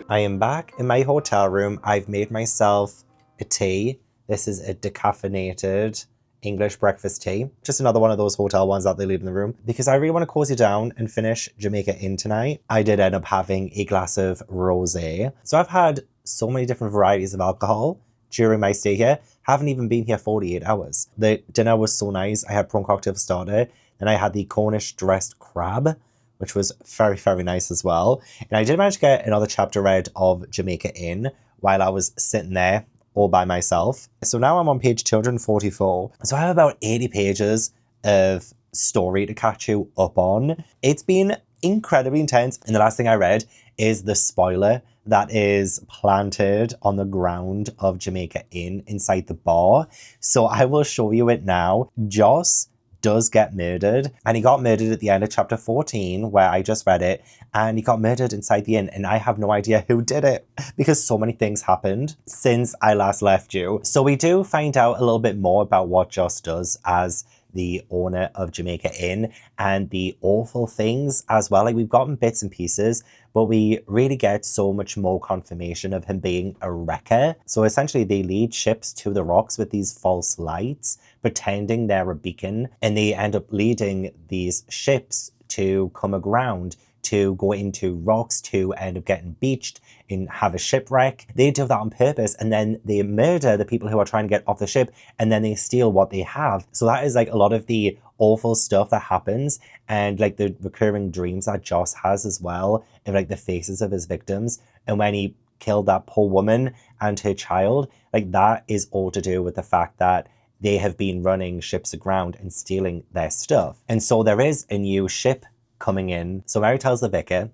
I am back in my hotel room. I've made myself a tea. This is a decaffeinated English breakfast tea. Just another one of those hotel ones that they leave in the room. Because I really want to cozy down and finish Jamaica Inn tonight, I did end up having a glass of rosé. So I've had so many different varieties of alcohol during my stay here. Haven't even been here 48 hours. The dinner was so nice. I had prawn cocktail for starter. Then I had the Cornish dressed crab, which was very, very nice as well. And I did manage to get another chapter read of Jamaica Inn while I was sitting there all by myself. So now I'm on page 244. So I have about 80 pages of story to catch you up on. It's been incredibly intense. And the last thing I read is the spoiler that is planted on the ground of Jamaica Inn inside the bar. So I will show you it now. Joss does get murdered, and he got murdered at the end of chapter 14 where I just read it, and he got murdered inside the inn, and I have no idea who did it because so many things happened since I last left you. So we do find out a little bit more about what Joss does as the owner of Jamaica Inn and the awful things as well. Like, we've gotten bits and pieces, but we really get so much more confirmation of him being a wrecker. So essentially they lead ships to the rocks with these false lights, pretending they're a beacon, and they end up leading these ships to come aground, to go into rocks, to end up getting beached and have a shipwreck. They do that on purpose, and then they murder the people who are trying to get off the ship, and then they steal what they have. So that is like a lot of the awful stuff that happens, and like the recurring dreams that Joss has as well, of like the faces of his victims. And when he killed that poor woman and her child, like that is all to do with the fact that they have been running ships aground and stealing their stuff. And so there is a new ship coming in. So Mary tells the vicar,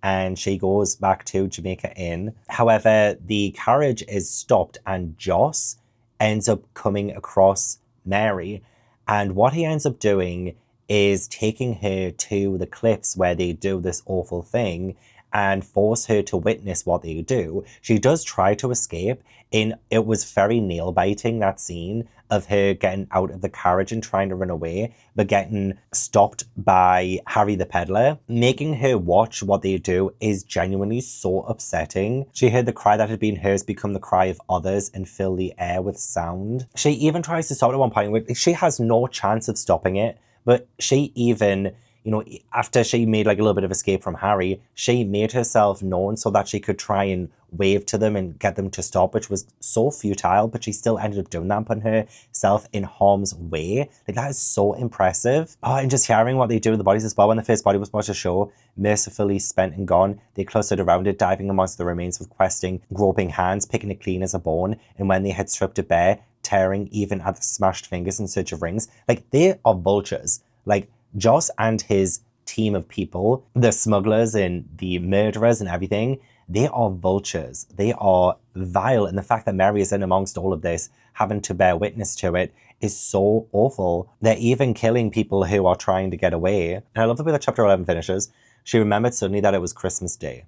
and she goes back to Jamaica Inn. However, the carriage is stopped, and Joss ends up coming across Mary. And what he ends up doing is taking her to the cliffs where they do this awful thing and force her to witness what they do. She does try to escape, and it was very nail-biting, that scene of her getting out of the carriage and trying to run away, but getting stopped by Harry the peddler. Making her watch what they do is genuinely so upsetting. She heard the cry that had been hers become the cry of others and fill the air with sound. She even tries to stop it at one point, where she has no chance of stopping it, but she even, you know, after she made like a little bit of escape from Harry, she made herself known so that she could try and wave to them and get them to stop, which was so futile, but she still ended up doing that, putting herself in harm's way. Like, that is so impressive. Oh, and just hearing what they do with the bodies as well. When the first body was brought to show, mercifully spent and gone, they clustered around it, diving amongst the remains with questing, groping hands, picking it clean as a bone, and when they had stripped it bare, tearing even at the smashed fingers in search of rings. Like, they are vultures. Like, Joss and his team of people, the smugglers and the murderers and everything, they are vultures. They are vile. And the fact that Mary is in amongst all of this, having to bear witness to it, is so awful. They're even killing people who are trying to get away. And I love the way that chapter 11 finishes. She remembered suddenly that it was Christmas Day.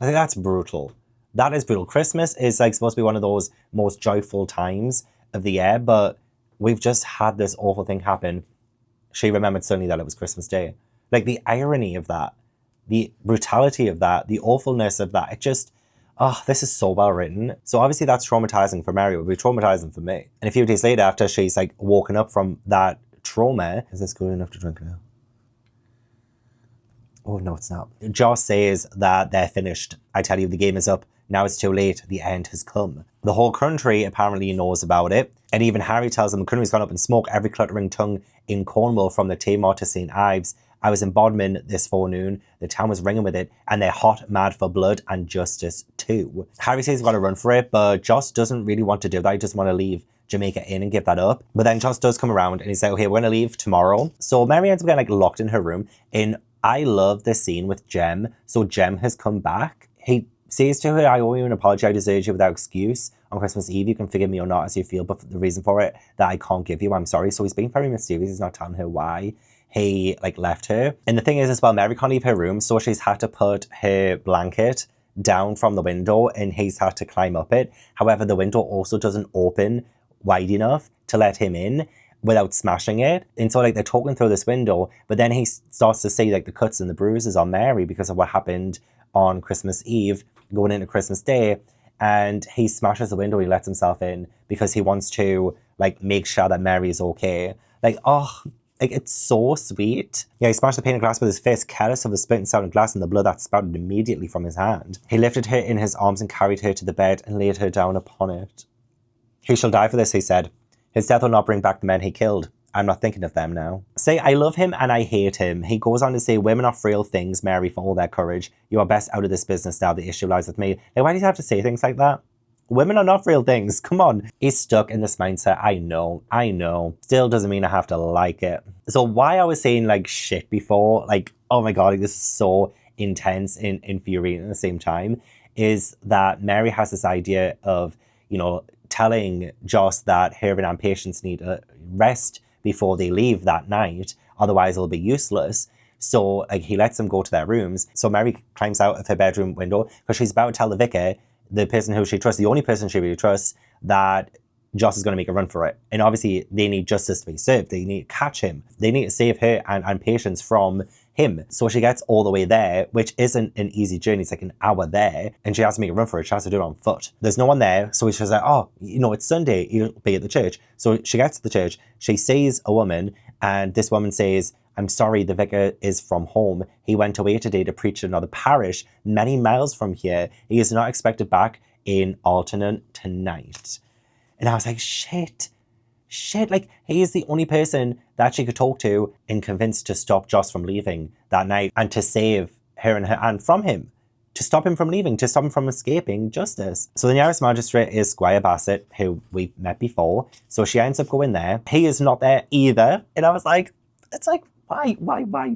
I think that's brutal. That is brutal. Christmas is like supposed to be one of those most joyful times of the year, but we've just had this awful thing happen. She remembered suddenly that it was Christmas Day. Like, the irony of that, the brutality of that, the awfulness of that, it just, oh, this is so well written. So obviously that's traumatizing for Mary. It would be traumatizing for me. And a few days later, after she's like woken up from that trauma, is this good enough to drink now? Oh, no, it's not. Joss says that they're finished. I tell you, the game is up. Now it's too late. The end has come. The whole country apparently knows about it. And even Harry tells them the country's gone up in smoke. Every cluttering tongue in Cornwall, from the Tamar to St. Ives. I was in Bodmin this forenoon. The town was ringing with it, and they're hot, mad for blood and justice too. Harry says he's got to run for it, but Joss doesn't really want to do that. He doesn't want to leave Jamaica Inn and give that up. But then Joss does come around and he's like, okay, we're going to leave tomorrow. So Mary ends up getting like locked in her room. And I love this scene with Jem. So Jem has come back. He says to her, I owe you an apology. I desert you without excuse. On Christmas Eve, you can forgive me or not as you feel, but the reason for it that I can't give you, I'm sorry. So he's being very mysterious. He's not telling her why he like left her. And the thing is as well, Mary can't leave her room, so she's had to put her blanket down from the window and he's had to climb up it. However, the window also doesn't open wide enough to let him in without smashing it. And so like they're talking through this window, but then he starts to see like the cuts and the bruises on Mary because of what happened on Christmas Eve going into Christmas Day. And he smashes the window, he lets himself in because he wants to like, make sure that Mary is okay. Like, oh, like, it's so sweet. Yeah, he smashed the pane of glass with his fist, careless of the splitting sound of glass and the blood that spouted immediately from his hand. He lifted her in his arms and carried her to the bed and laid her down upon it. He shall die for this, he said. His death will not bring back the men he killed. I'm not thinking of them now. Say, I love him and I hate him. He goes on to say, women are frail things, Mary, for all their courage. You are best out of this business now. The issue lies with me. Like, why do you have to say things like that? Women are not real things. Come on. He's stuck in this mindset. I know. Still doesn't mean I have to like it. So why I was saying like shit before, like, oh my God, like, this is so intense and infuriating at the same time, is that Mary has this idea of, you know, telling Joss that her and Patience need a rest before they leave that night. Otherwise it'll be useless. So like he lets them go to their rooms. So Mary climbs out of her bedroom window because she's about to tell the vicar, the person who she trusts, the only person she really trusts, that Joss is going to make a run for it. And obviously they need justice to be served. They need to catch him. They need to save her and Patience from him. So she gets all the way there, which isn't an easy journey. It's like an hour there. And she has to make a run for it. She has to do it on foot. There's no one there. So she's like, oh, you know, it's Sunday. You'll be at the church. So she gets to the church. She sees a woman. And this woman says, I'm sorry, the vicar is from home. He went away today to preach in another parish many miles from here. He is not expected back in Alton tonight. And I was like, shit, like, he is the only person that she could talk to and convince to stop Joss from leaving that night and to save her and her aunt from him, to stop him from leaving, to stop him from escaping justice. So the nearest magistrate is Squire Bassett, who we've met before. So she ends up going there. He is not there either. And I was like, it's like, why?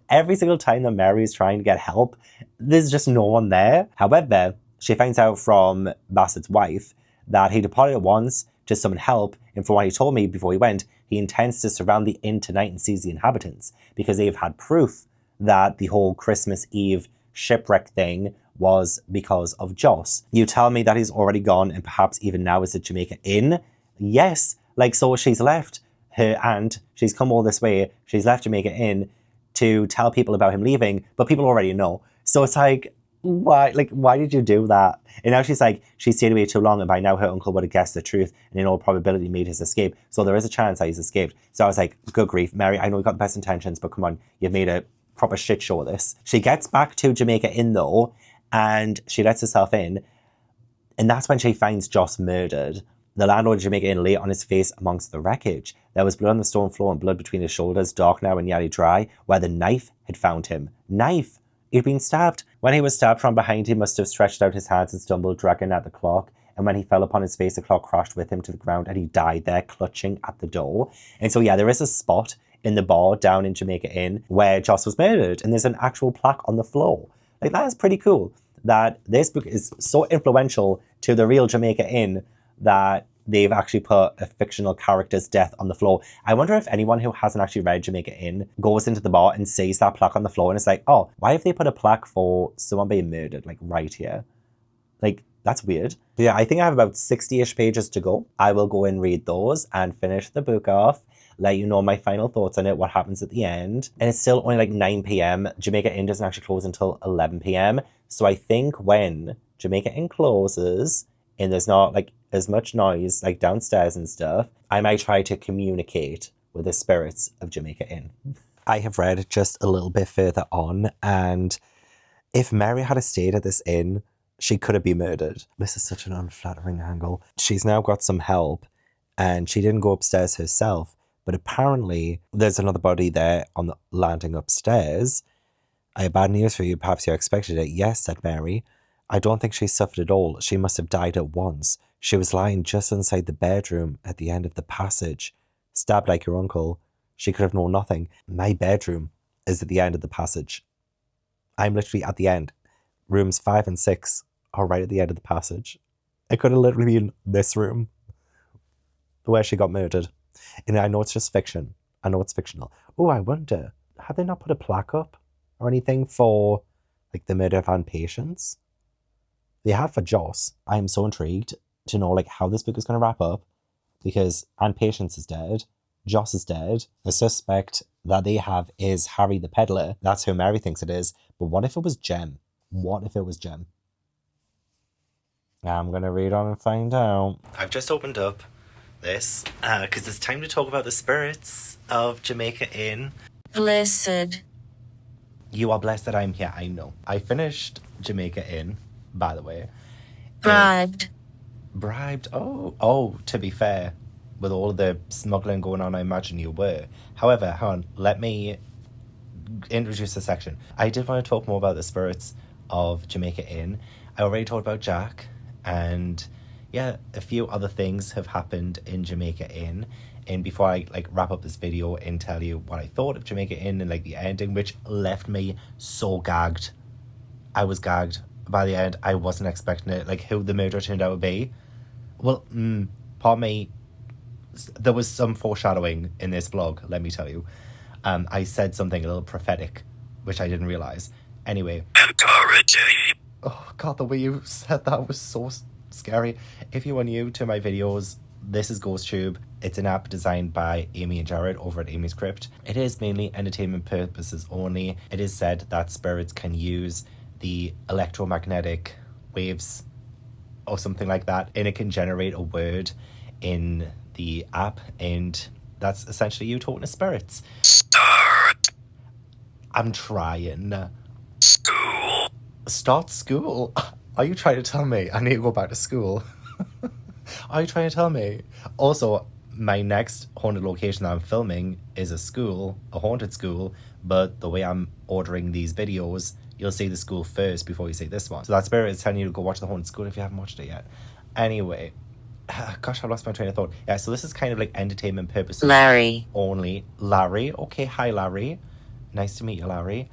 Every single time that Mary is trying to get help, there's just no one there. However, she finds out from Bassett's wife that he departed at once to summon help, and from what he told me before he went, he intends to surround the inn tonight and seize the inhabitants, because they've had proof that the whole Christmas Eve shipwreck thing was because of Joss. You tell me that he's already gone, and perhaps even now is at Jamaica Inn? Yes, like, so she's left her aunt, she's come all this way, she's left Jamaica Inn to tell people about him leaving, but people already know. So it's like, why did you do that? And now she's like, she stayed away too long, and by now her uncle would have guessed the truth and in all probability made his escape. So there is a chance that he's escaped. So I was like, good grief, Mary, I know you've got the best intentions, but come on, you've made a proper shit show of this. She gets back to Jamaica Inn though, and she lets herself in, and that's when she finds Joss murdered. The landlord of Jamaica Inn lay on his face amongst the wreckage. There was blood on the stone floor and blood between his shoulders, dark now and nearly dry, where the knife had found him. Knife! He'd been stabbed. When he was stabbed from behind, he must have stretched out his hands and stumbled, dragging at the clock. And when he fell upon his face, the clock crashed with him to the ground, and he died there, clutching at the door. And so, yeah, there is a spot in the bar down in Jamaica Inn where Joss was murdered, and there's an actual plaque on the floor. Like, that is pretty cool, that this book is so influential to the real Jamaica Inn that they've actually put a fictional character's death on the floor. I wonder if anyone who hasn't actually read Jamaica Inn goes into the bar and sees that plaque on the floor and it's like, oh, why have they put a plaque for someone being murdered, like, right here? Like, that's weird. But yeah, I think I have about 60-ish pages to go. I will go and read those and finish the book off, let you know my final thoughts on it, what happens at the end. And it's still only like 9 p.m. Jamaica Inn doesn't actually close until 11 p.m. So I think when Jamaica Inn closes and there's not like as much noise like downstairs and stuff, I might try to communicate with the spirits of Jamaica Inn. I have read just a little bit further on, and if Mary had stayed at this inn, she could have been murdered. This is such an unflattering angle. She's now got some help, and she didn't go upstairs herself, but apparently there's another body there on the landing upstairs. I have bad news for you. Perhaps you expected it. Yes, said Mary. I don't think she suffered at all. She must have died at once. She was lying just inside the bedroom at the end of the passage. Stabbed like your uncle. She could have known nothing. My bedroom is at the end of the passage. I'm literally at the end. Rooms 5 and 6 are right at the end of the passage. It could have literally been this room where she got murdered. And I know it's just fiction. I know it's fictional. Oh, I wonder, have they not put a plaque up or anything for like the murder of Patience? They have for Joss. I am so intrigued to know like how this book is going to wrap up, because Patience is dead. Joss is dead. The suspect that they have is Harry the Peddler. That's who Mary thinks it is. But what if it was Jem? What if it was Jem? I'm going to read on and find out. I've just opened up this, because it's time to talk about the spirits of Jamaica Inn. Blessed. You are blessed that I'm here, I know. I finished Jamaica Inn, by the way. Bribed. Bribed? Oh, to be fair, with all of the smuggling going on, I imagine you were. However, hang on, let me introduce the section. I did want to talk more about the spirits of Jamaica Inn. I already talked about Jack, and yeah, a few other things have happened in Jamaica Inn. And before I wrap up this video and tell you what I thought of Jamaica Inn and the ending, which left me so gagged. I was gagged by the end. I wasn't expecting it, who the murderer turned out to be. Well, pardon me, there was some foreshadowing in this vlog, let me tell you. I said something a little prophetic, which I didn't realise. Anyway. Oh God, the way you said that was so scary. If you are new to my videos, this is GhostTube. It's an app designed by Amy and Jared over at Amy's Crypt. It is mainly entertainment purposes only. It is said that spirits can use the electromagnetic waves or something like that, and it can generate a word in the app, and that's essentially you talking to spirits. Start. I'm trying. School. Start school? Are you trying to tell me I need to go back to school? Are you trying to tell me? Also, my next haunted location that I'm filming is a school, a haunted school, but the way I'm ordering these videos, you'll see the school first before you see this one. So that spirit is telling you to go watch the haunted school if you haven't watched it yet. Anyway, gosh, I lost my train of thought. Yeah, so this is kind of entertainment purposes Larry. only. Larry? Okay, hi Larry. Nice to meet you, Larry.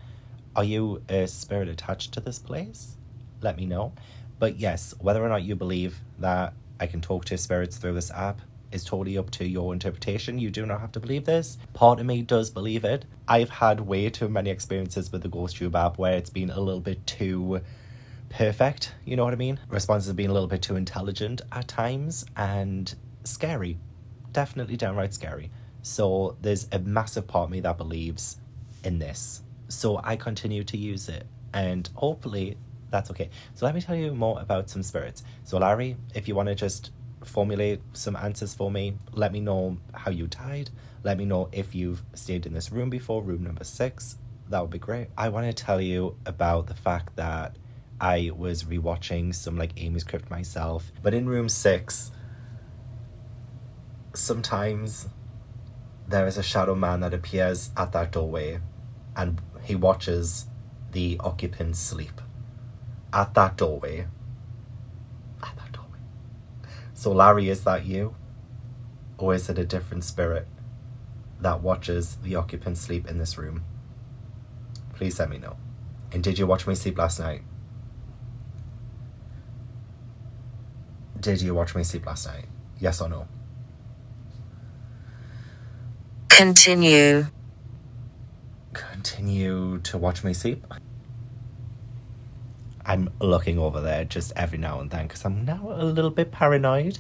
Are you a spirit attached to this place? Let me know. But yes, whether or not you believe that I can talk to spirits through this app is totally up to your interpretation. You do not have to believe this. Part of me does believe it. I've had way too many experiences with the GhostTube app where it's been a little bit too perfect, you know what I mean? Responses have been a little bit too intelligent at times and scary. Definitely downright scary. So there's a massive part of me that believes in this. So I continue to use it, and hopefully that's okay. So let me tell you more about some spirits. So Larry, if you want to just formulate some answers for me, let me know how you died. Let me know if you've stayed in this room before, room number 6. That would be great. I want to tell you about the fact that I was rewatching some Amy's Crypt myself. But in room 6, sometimes there is a shadow man that appears at that doorway and he watches the occupants sleep. At that doorway. At that doorway. So Larry, is that you? Or is it a different spirit that watches the occupants sleep in this room? Please let me know. And did you watch me sleep last night? Did you watch me sleep last night? Yes or no? Continue. Continue to watch me sleep? I'm looking over there just every now and then because I'm now a little bit paranoid.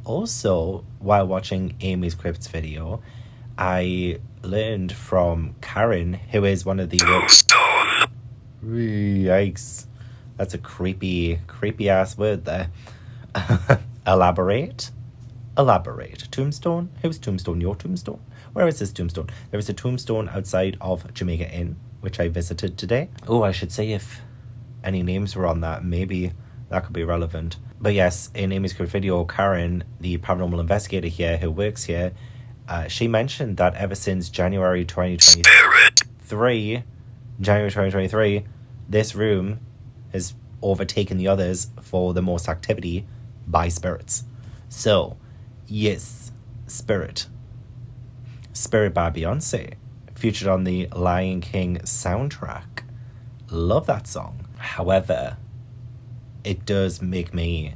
Also, while watching Amy's Crypt's video, I learned from Karen, who is one of the... Tombstone. Yikes. That's a creepy ass word there. Elaborate? Tombstone? Whose tombstone? Your tombstone? Where is this tombstone? There is a tombstone outside of Jamaica Inn, which I visited today. Oh, I should say if any names were on that, maybe that could be relevant. But yes, in Amy's Crypt video, Karen, the paranormal investigator here who works here, she mentioned that ever since January 2023, this room has overtaken the others for the most activity by spirits. So, yes, Spirit by Beyonce, featured on the Lion King soundtrack. Love that song. However, it does make me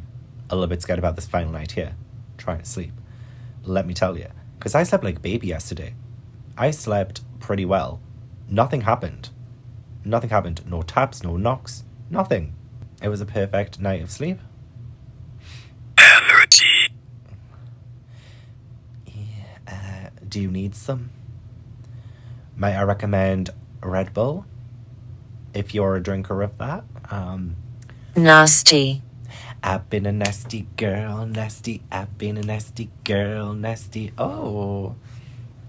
a little bit scared about this final night here, trying to sleep. Let me tell you, because I slept like a baby yesterday. I slept pretty well. Nothing happened. No taps, no knocks, nothing. It was a perfect night of sleep. Energy. Yeah, do you need some? Might I recommend Red Bull? If you're a drinker of that. Nasty. I've been a nasty girl, nasty. I've been a nasty girl, nasty. Oh,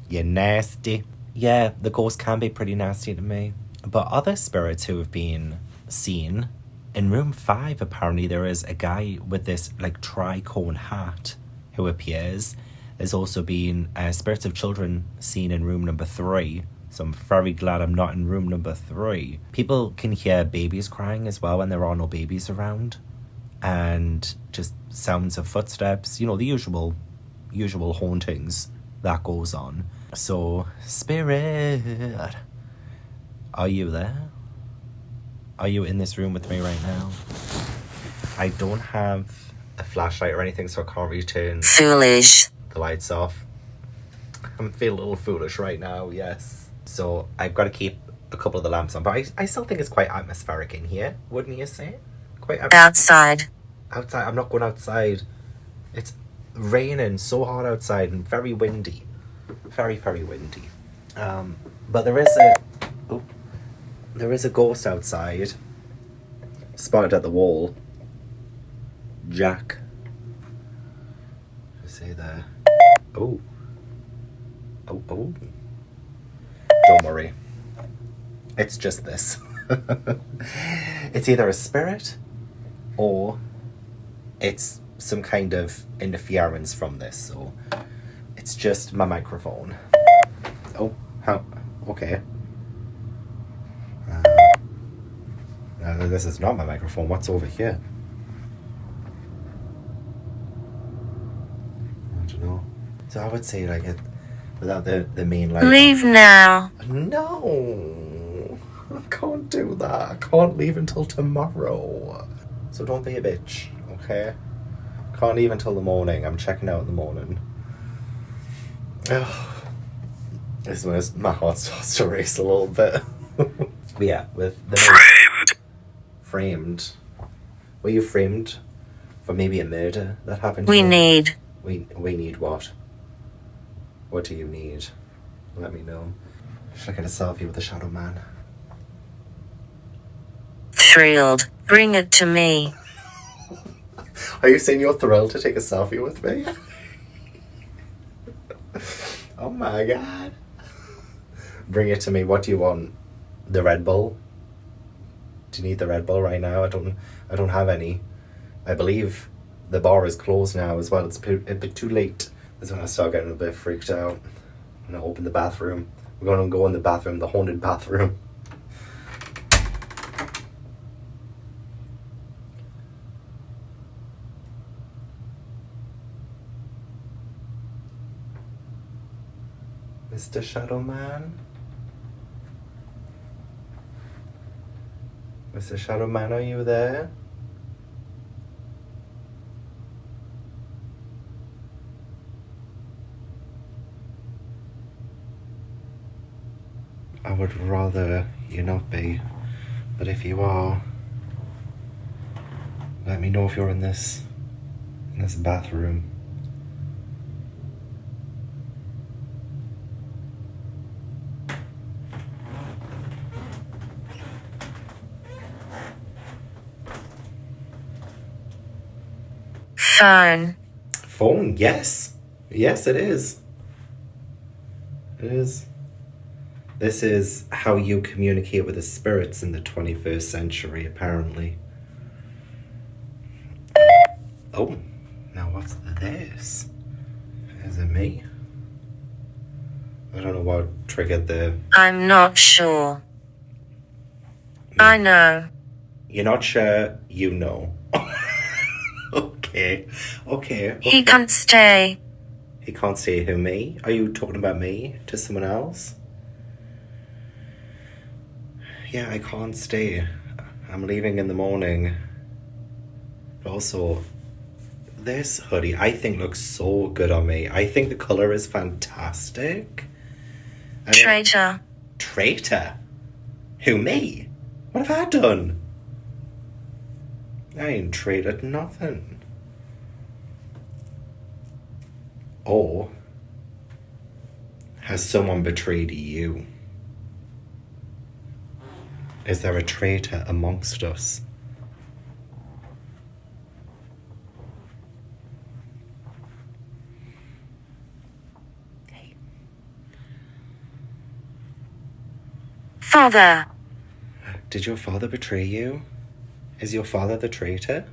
you're nasty. Yeah, the ghost can be pretty nasty to me. But other spirits who have been seen, in room 5, apparently there is a guy with this like tricone hat who appears. There's also been spirits of children seen in room number 3. So I'm very glad I'm not in room number 3. People can hear babies crying as well when there are no babies around. And just sounds of footsteps, you know, the usual hauntings that goes on. So, spirit, are you there? Are you in this room with me right now? I don't have a flashlight or anything, so I can't really turn Foolish. the lights off. I'm feeling a little foolish right now, yes. So I've got to keep a couple of the lamps on, but I still think it's quite atmospheric in here, wouldn't you say? Quite Outside. Outside. I'm not going outside. It's raining so hard outside and very windy. Very, very windy. But there is a ghost outside. Spotted at the wall. Jack. Say there. Oh. Don't worry. It's just this. It's either a spirit or it's some kind of interference from this. So it's just my microphone. Oh, how? Okay. This is not my microphone. What's over here? I don't know. So I would say like it without the main light. Leave now. No, I can't do that. I can't leave until tomorrow. So don't be a bitch, okay? Can't leave until the morning. I'm checking out in the morning. This is when my heart starts to race a little bit. But yeah, with the framed. Were you framed for maybe a murder that happened? We here? need. We need what? What do you need? Let me know. Should I get a selfie with the shadow man? Thrilled. Bring it to me. Are you saying you're thrilled to take a selfie with me? Oh my god. Bring it to me. What do you want? The Red Bull? Do you need the Red Bull right now? I don't have any. I believe the bar is closed now as well. It's a bit too late. That's when I start getting a bit freaked out. I'm gonna open the bathroom. We're gonna go in the bathroom, the haunted bathroom. Mr. Shadow Man? Mr. Shadow Man, are you there? I would rather you not be, but if you are, let me know if you're in this bathroom. Phone. Phone, yes. Yes, it is. It is. This is how you communicate with the spirits in the 21st century, apparently. Oh, now what's this? Is it me? I don't know what triggered the... I'm not sure. I know. You're not sure, you know. Okay. He can't stay. He can't stay who, me? Are you talking about me to someone else? Yeah, I can't stay. I'm leaving in the morning. But also, this hoodie I think looks so good on me. I think the colour is fantastic. Traitor. Traitor? Who, me? What have I done? I ain't traded nothing. Or has someone betrayed you? Is there a traitor amongst us? Father. Did your father betray you? Is your father the traitor?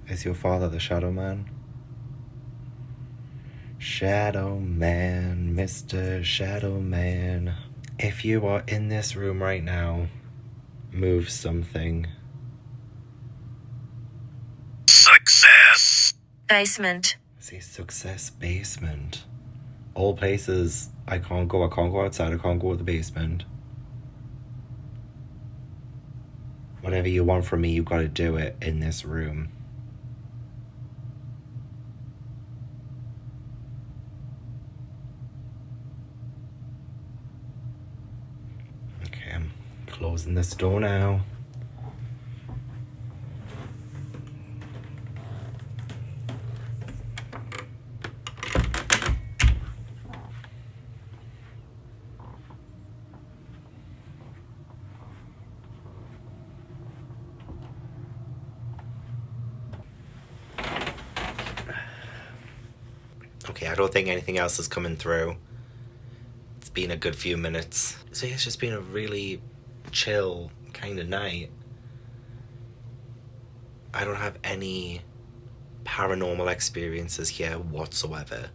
Is your father the Shadow Man? Shadow Man, Mr. Shadow Man. If you are in this room right now, move something. Success. Basement. Say success basement. All places I can't go. I can't go outside. I can't go to the basement. Whatever you want from me, you gotta do it in this room. Okay, I'm closing this door now. Okay, I don't think anything else is coming through. It's been a good few minutes. So yeah, it's just been a really chill kind of night. I don't have any paranormal experiences here whatsoever.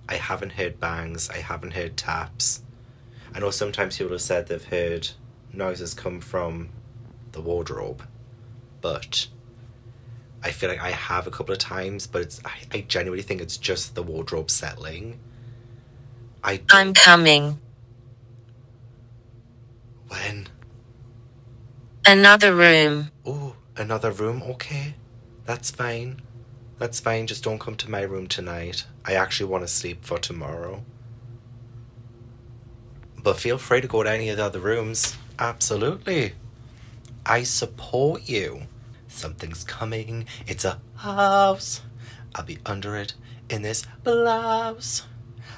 I haven't heard bangs. I haven't heard taps. I know sometimes people have said they've heard noises come from the wardrobe, but I feel like I have a couple of times, but I genuinely think it's just the wardrobe settling. I'm coming. When? Another room. Oh, another room? Okay. That's fine. That's fine. Just don't come to my room tonight. I actually want to sleep for tomorrow. But feel free to go to any of the other rooms. Absolutely. I support you. Something's coming. It's a house. I'll be under it in this blouse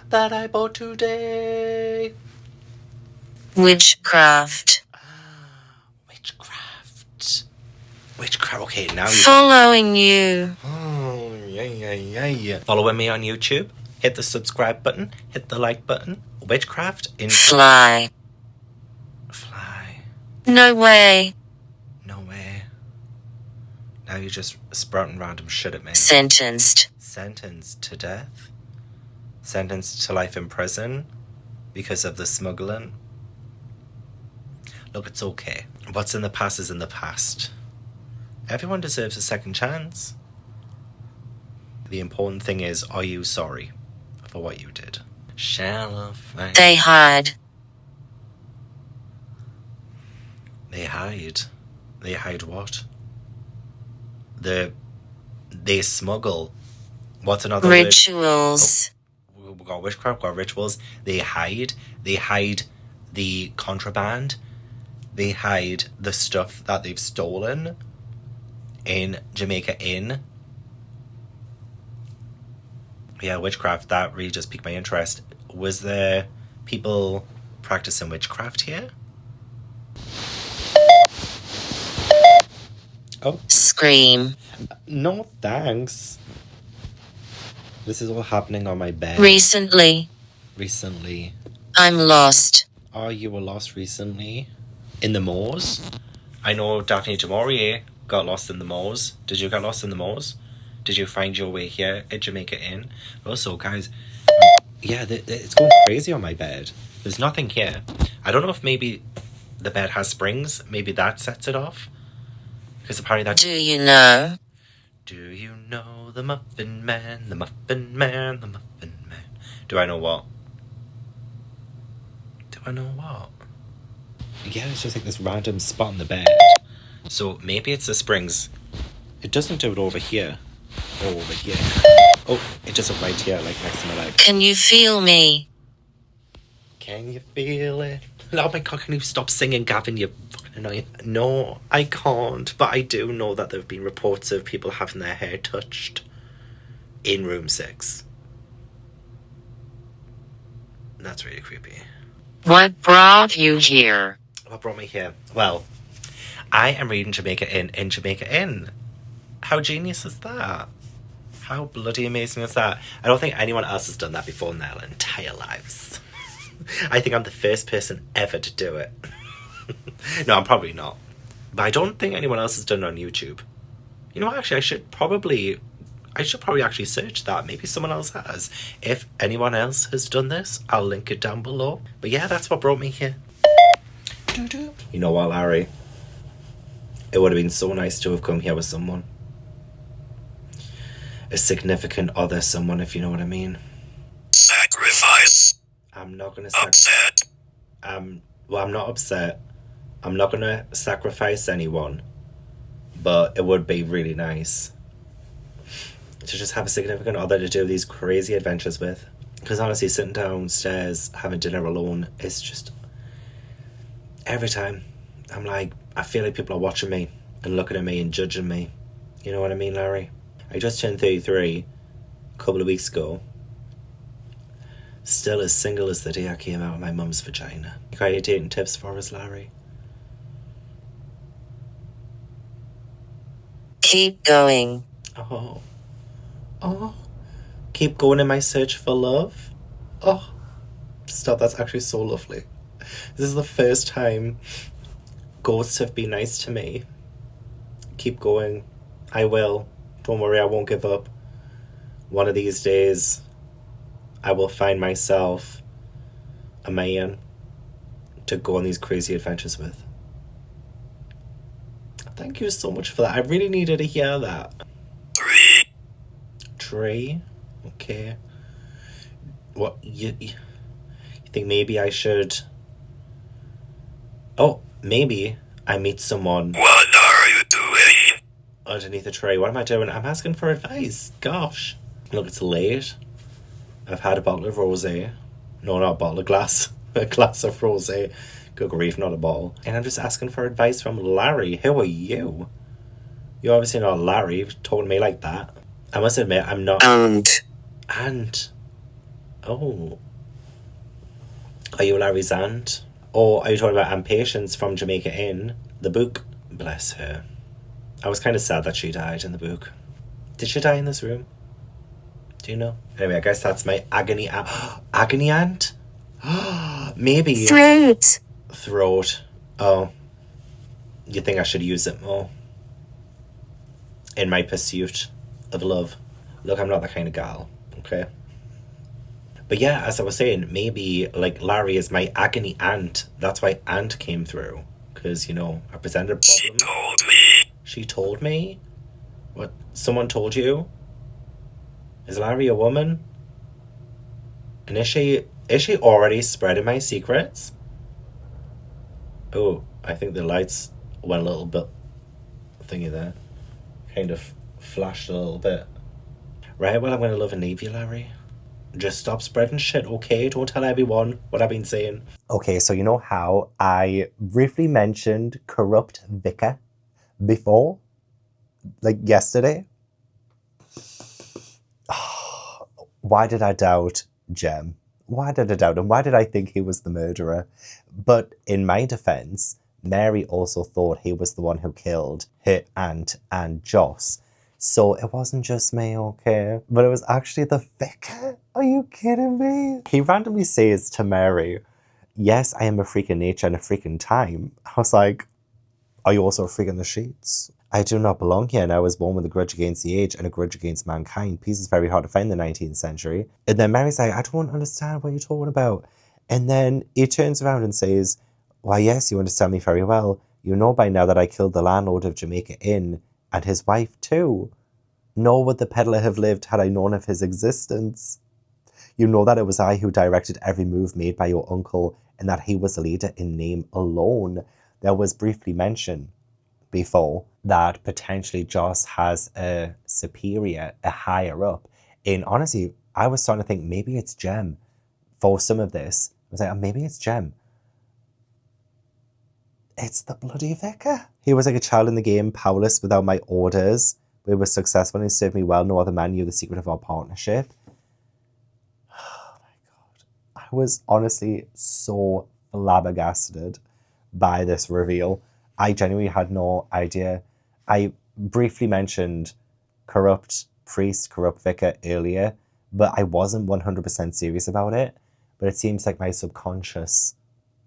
that I bought today. Witchcraft. Witchcraft. Witchcraft. Okay, now you. Following you. Oh, yeah. Following me on YouTube. Hit the subscribe button. Hit the like button. Witchcraft in. Fly. Fly. No way. No way. Now you're just sprouting random shit at me. Sentenced. Sentenced to death? Sentenced to life in prison? Because of the smuggling? Look, it's okay. What's in the past is in the past. Everyone deserves a second chance. The important thing is, are you sorry for what you did? Shall I find... They hide. They hide. They hide what? They smuggle. What's another Rituals. word? Oh, we got witchcraft, we got rituals. They hide. They hide the contraband. They hide the stuff that they've stolen in Jamaica Inn. Yeah, witchcraft, that really just piqued my interest. Was there people practicing witchcraft here? Oh. Scream. No thanks. This is all happening on my bed. Recently. Recently. I'm lost. Oh, you were lost recently? In the moors? I know Daphne du Maurier got lost in the moors. Did you get lost in the moors? Did you find your way here at Jamaica Inn? Also, guys, yeah, it's going crazy on my bed. There's nothing here. I don't know if maybe the bed has springs. Maybe that sets it off. Because apparently that... Do you know? Do you know the Muffin Man, the Muffin Man, the Muffin Man? Do I know what? Do I know what? Yeah, it's just like this random spot on the bed. So maybe it's the springs. It doesn't do it over here. Or over here. Oh, it does it right here, like next to my leg. Can you feel me? Can you feel it? Oh my god, can you stop singing, Gavin? You're fucking annoying. No, I can't. But I do know that there have been reports of people having their hair touched in room 6. That's really creepy. What brought you here? What brought me here? Well, I am reading Jamaica Inn in Jamaica Inn. How genius is that? How bloody amazing is that? I don't think anyone else has done that before in their entire lives. I think I'm the first person ever to do it. No, I'm probably not. But I don't think anyone else has done it on YouTube. You know what, actually, I should probably actually search that. Maybe someone else has. If anyone else has done this, I'll link it down below. But yeah, that's what brought me here. You know what, Larry? It would have been so nice to have come here with someone. A significant other someone, if you know what I mean. Sacrifice. I'm not gonna Upset. well, I'm not upset. I'm not gonna sacrifice anyone. But it would be really nice to just have a significant other to do these crazy adventures with. Because honestly, sitting downstairs having dinner alone is just... Every time, I'm like, I feel like people are watching me and looking at me and judging me. You know what I mean, Larry? I just turned 33 a couple of weeks ago. Still as single as the day I came out of my mum's vagina. Got any dating tips for us, Larry? Keep going. Oh, keep going in my search for love. Oh, stop, that's actually so lovely. This is the first time ghosts have been nice to me. Keep going. I will. Don't worry, I won't give up. One of these days, I will find myself a man to go on these crazy adventures with. Thank you so much for that. I really needed to hear that. 3. Tree? Okay. What, you think maybe I should... Oh, maybe I meet someone What are you doing? underneath a tree. What am I doing? I'm asking for advice. Gosh. Look, it's late. I've had a bottle of rosé. No, not a bottle, a glass. A glass of rosé. Good grief, not a bottle. And I'm just asking for advice from Larry. Who are you? You're obviously not Larry. You've told me like that. I must admit, I'm not... Aunt. Oh. Are you Larry's aunt? Or are you talking about Aunt Patience from Jamaica Inn? The book? Bless her. I was kind of sad that she died in the book. Did she die in this room? Do you know? Anyway, I guess that's my agony aunt. Agony aunt? Maybe. Throat. Oh. You think I should use it more? In my pursuit of love. Look, I'm not that kind of gal. Okay? But yeah, as I was saying, maybe, like, Larry is my agony aunt. That's why aunt came through. Because, you know, I presented a problem. She told me. She told me? What? Someone told you? Is Larry a woman? And is she already spreading my secrets? Oh, I think the lights went a little bit thingy there. Kind of flashed a little bit. Right, well, I'm going to love and leave you, Larry. Just stop spreading shit, okay? Don't tell everyone what I've been saying. Okay, so you know how I briefly mentioned corrupt vicar before? Like yesterday? Why did I doubt Jem? Why did I doubt him? Why did I think he was the murderer? But in my defense, Mary also thought he was the one who killed her aunt and Joss. So it wasn't just me, okay? But it was actually the vicar. Are you kidding me? He randomly says to Mary, yes, I am a freak in nature and a freak in time. I was like, are you also a freak in the sheets? I do not belong here, and I was born with a grudge against the age and a grudge against mankind. Peace is very hard to find in the 19th century. And then Mary's like, I don't understand what you're talking about. And then he turns around and says, why, yes, you understand me very well. You know by now that I killed the landlord of Jamaica Inn and his wife too. Nor would the peddler have lived had I known of his existence. You know that it was I who directed every move made by your uncle and that he was a leader in name alone. There was briefly mention before that potentially Joss has a superior, a higher up. And honestly, I was starting to think maybe it's Jem for some of this. I was like, oh, maybe it's Jem. It's the bloody vicar. He was like a child in the game, powerless without my orders. We were successful and he served me well. No other man knew the secret of our partnership. Oh my God. I was honestly so flabbergasted by this reveal. I genuinely had no idea. I briefly mentioned corrupt priest, corrupt vicar earlier, but I wasn't 100% serious about it. But it seems like my subconscious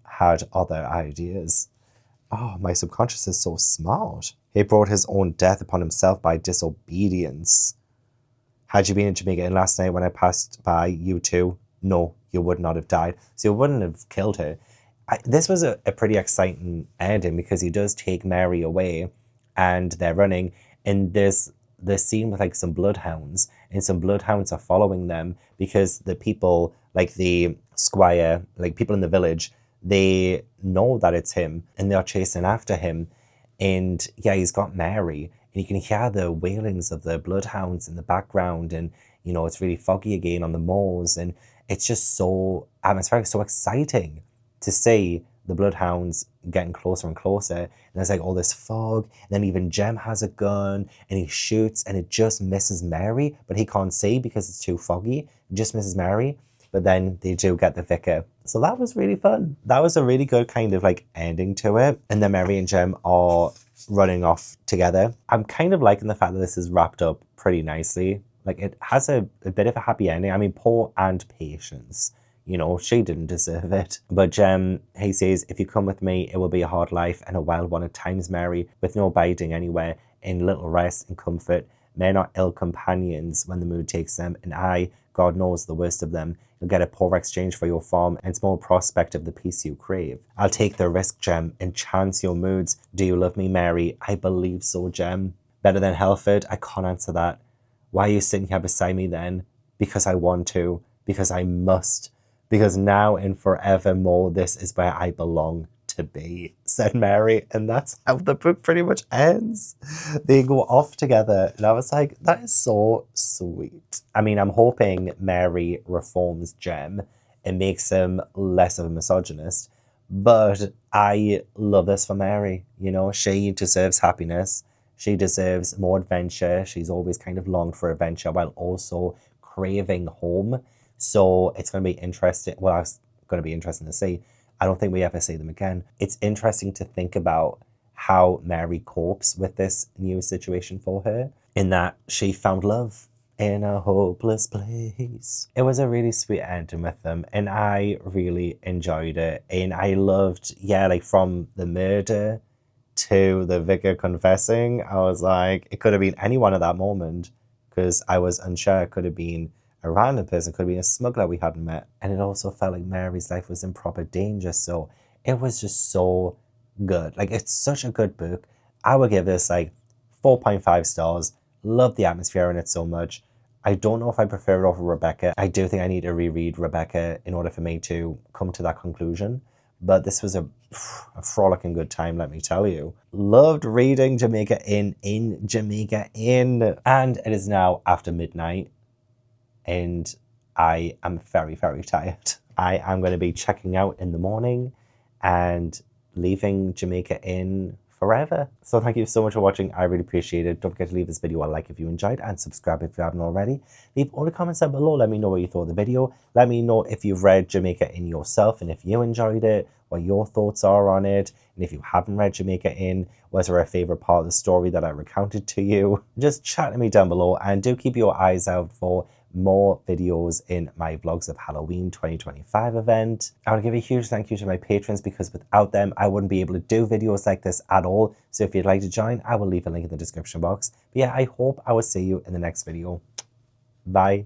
had other ideas. Oh, my subconscious is so smart. He brought his own death upon himself by disobedience. Had you been in Jamaica Inn last night when I passed by you two? No, you would not have died. So you wouldn't have killed her. This was a pretty exciting ending because he does take Mary away and they're running. And there's this scene with like some bloodhounds, and some bloodhounds are following them because the people, like the squire, like people in the village, they know that it's him and they're chasing after him. And yeah, he's got Mary, and you can hear the wailings of the bloodhounds in the background, and you know, it's really foggy again on the moors, and it's just so atmospheric, so exciting to see the bloodhounds getting closer and closer. And there's like all this fog, and then even Jem has a gun and he shoots and it just misses Mary, but he can't see because it's too foggy. It just misses Mary, but then they do get the vicar. So that was really fun. That was a really good kind of like ending to it. And then Mary and Jem are running off together. I'm kind of liking the fact that this is wrapped up pretty nicely. Like it has a bit of a happy ending. I mean, poor Aunt Patience. You know, she didn't deserve it. But Jem, he says, if you come with me, it will be a hard life and a wild one at times, Mary, with no biding anywhere, in little rest and comfort. Men are ill companions when the mood takes them, and I, God knows, the worst of them. You'll get a poor exchange for your farm and small prospect of the peace you crave. I'll take the risk, Jem, and chance your moods. Do you love me, Mary? I believe so, Jem. Better than Helford? I can't answer that. Why are you sitting here beside me then? Because I want to. Because I must. Because now and forevermore, this is where I belong to be, said Mary. And that's how the book pretty much ends. They go off together. And I was like, that is so sweet. I mean, I'm hoping Mary reforms Jem and makes him less of a misogynist. But I love this for Mary. You know, she deserves happiness. She deserves more adventure. She's always kind of longed for adventure while also craving home. So it's going to be interesting. Well, it's going to be interesting to see. I don't think we ever see them again. It's interesting to think about how Mary copes with this new situation for her, in that she found love in a hopeless place. It was a really sweet ending with them, and I really enjoyed it. And I loved, yeah, like from the murder to the vicar confessing, I was like, it could have been anyone at that moment, because I was unsure. It could have been a random person, could have been a smuggler we hadn't met. And it also felt like Mary's life was in proper danger. So it was just so good. Like, it's such a good book. I would give this like 4.5 stars. Love the atmosphere in it so much. I don't know if I prefer it over Rebecca. I do think I need to reread Rebecca in order for me to come to that conclusion. But this was a frolicking good time, let me tell you. Loved reading Jamaica Inn in Jamaica Inn. And it is now after midnight. And I am very, very tired. I am going to be checking out in the morning and leaving Jamaica Inn forever. So thank you so much for watching. I really appreciate it. Don't forget to leave this video a like if you enjoyed, and subscribe if you haven't already. Leave all the comments down below. Let me know what you thought of the video. Let me know if you've read Jamaica Inn yourself and if you enjoyed it, what your thoughts are on it. And if you haven't read Jamaica Inn, was there a favorite part of the story that I recounted to you? Just chat to me down below, and do keep your eyes out for more videos in my vlogs of Halloween 2025 event. I want to give a huge thank you to my patrons, because without them I wouldn't be able to do videos like this at all. So if you'd like to join, I will leave a link in the description box. But yeah, I hope I will see you in the next video. Bye.